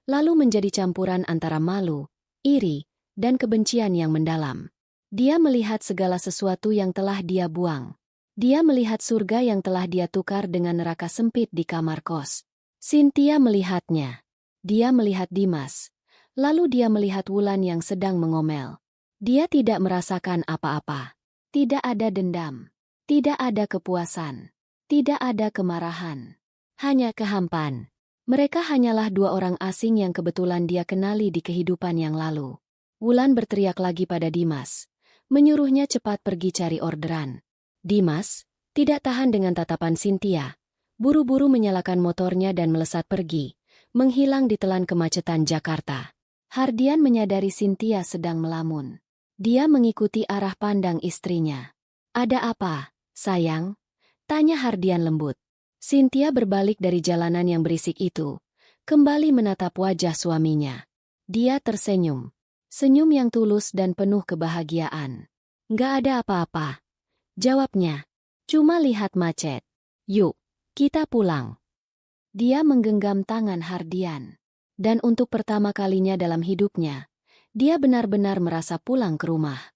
lalu menjadi campuran antara malu, iri, dan kebencian yang mendalam. Dia melihat segala sesuatu yang telah dia buang. Dia melihat surga yang telah dia tukar dengan neraka sempit di kamar kos. Cynthia melihatnya. Dia melihat Dimas. Lalu dia melihat Wulan yang sedang mengomel. Dia tidak merasakan apa-apa. Tidak ada dendam. Tidak ada kepuasan. Tidak ada kemarahan. Hanya kehampaan. Mereka hanyalah dua orang asing yang kebetulan dia kenali di kehidupan yang lalu. Wulan berteriak lagi pada Dimas. Menyuruhnya cepat pergi cari orderan. Dimas tidak tahan dengan tatapan Cynthia. Buru-buru menyalakan motornya dan melesat pergi, menghilang di telan kemacetan Jakarta. Hardian menyadari Cynthia sedang melamun. Dia mengikuti arah pandang istrinya. "Ada apa, sayang?" tanya Hardian lembut. Cynthia berbalik dari jalanan yang berisik itu, kembali menatap wajah suaminya. Dia tersenyum. Senyum yang tulus dan penuh kebahagiaan. "Nggak ada apa-apa," jawabnya. "Cuma lihat macet. Yuk, kita pulang." Dia menggenggam tangan Hardian. Dan untuk pertama kalinya dalam hidupnya, dia benar-benar merasa pulang ke rumah.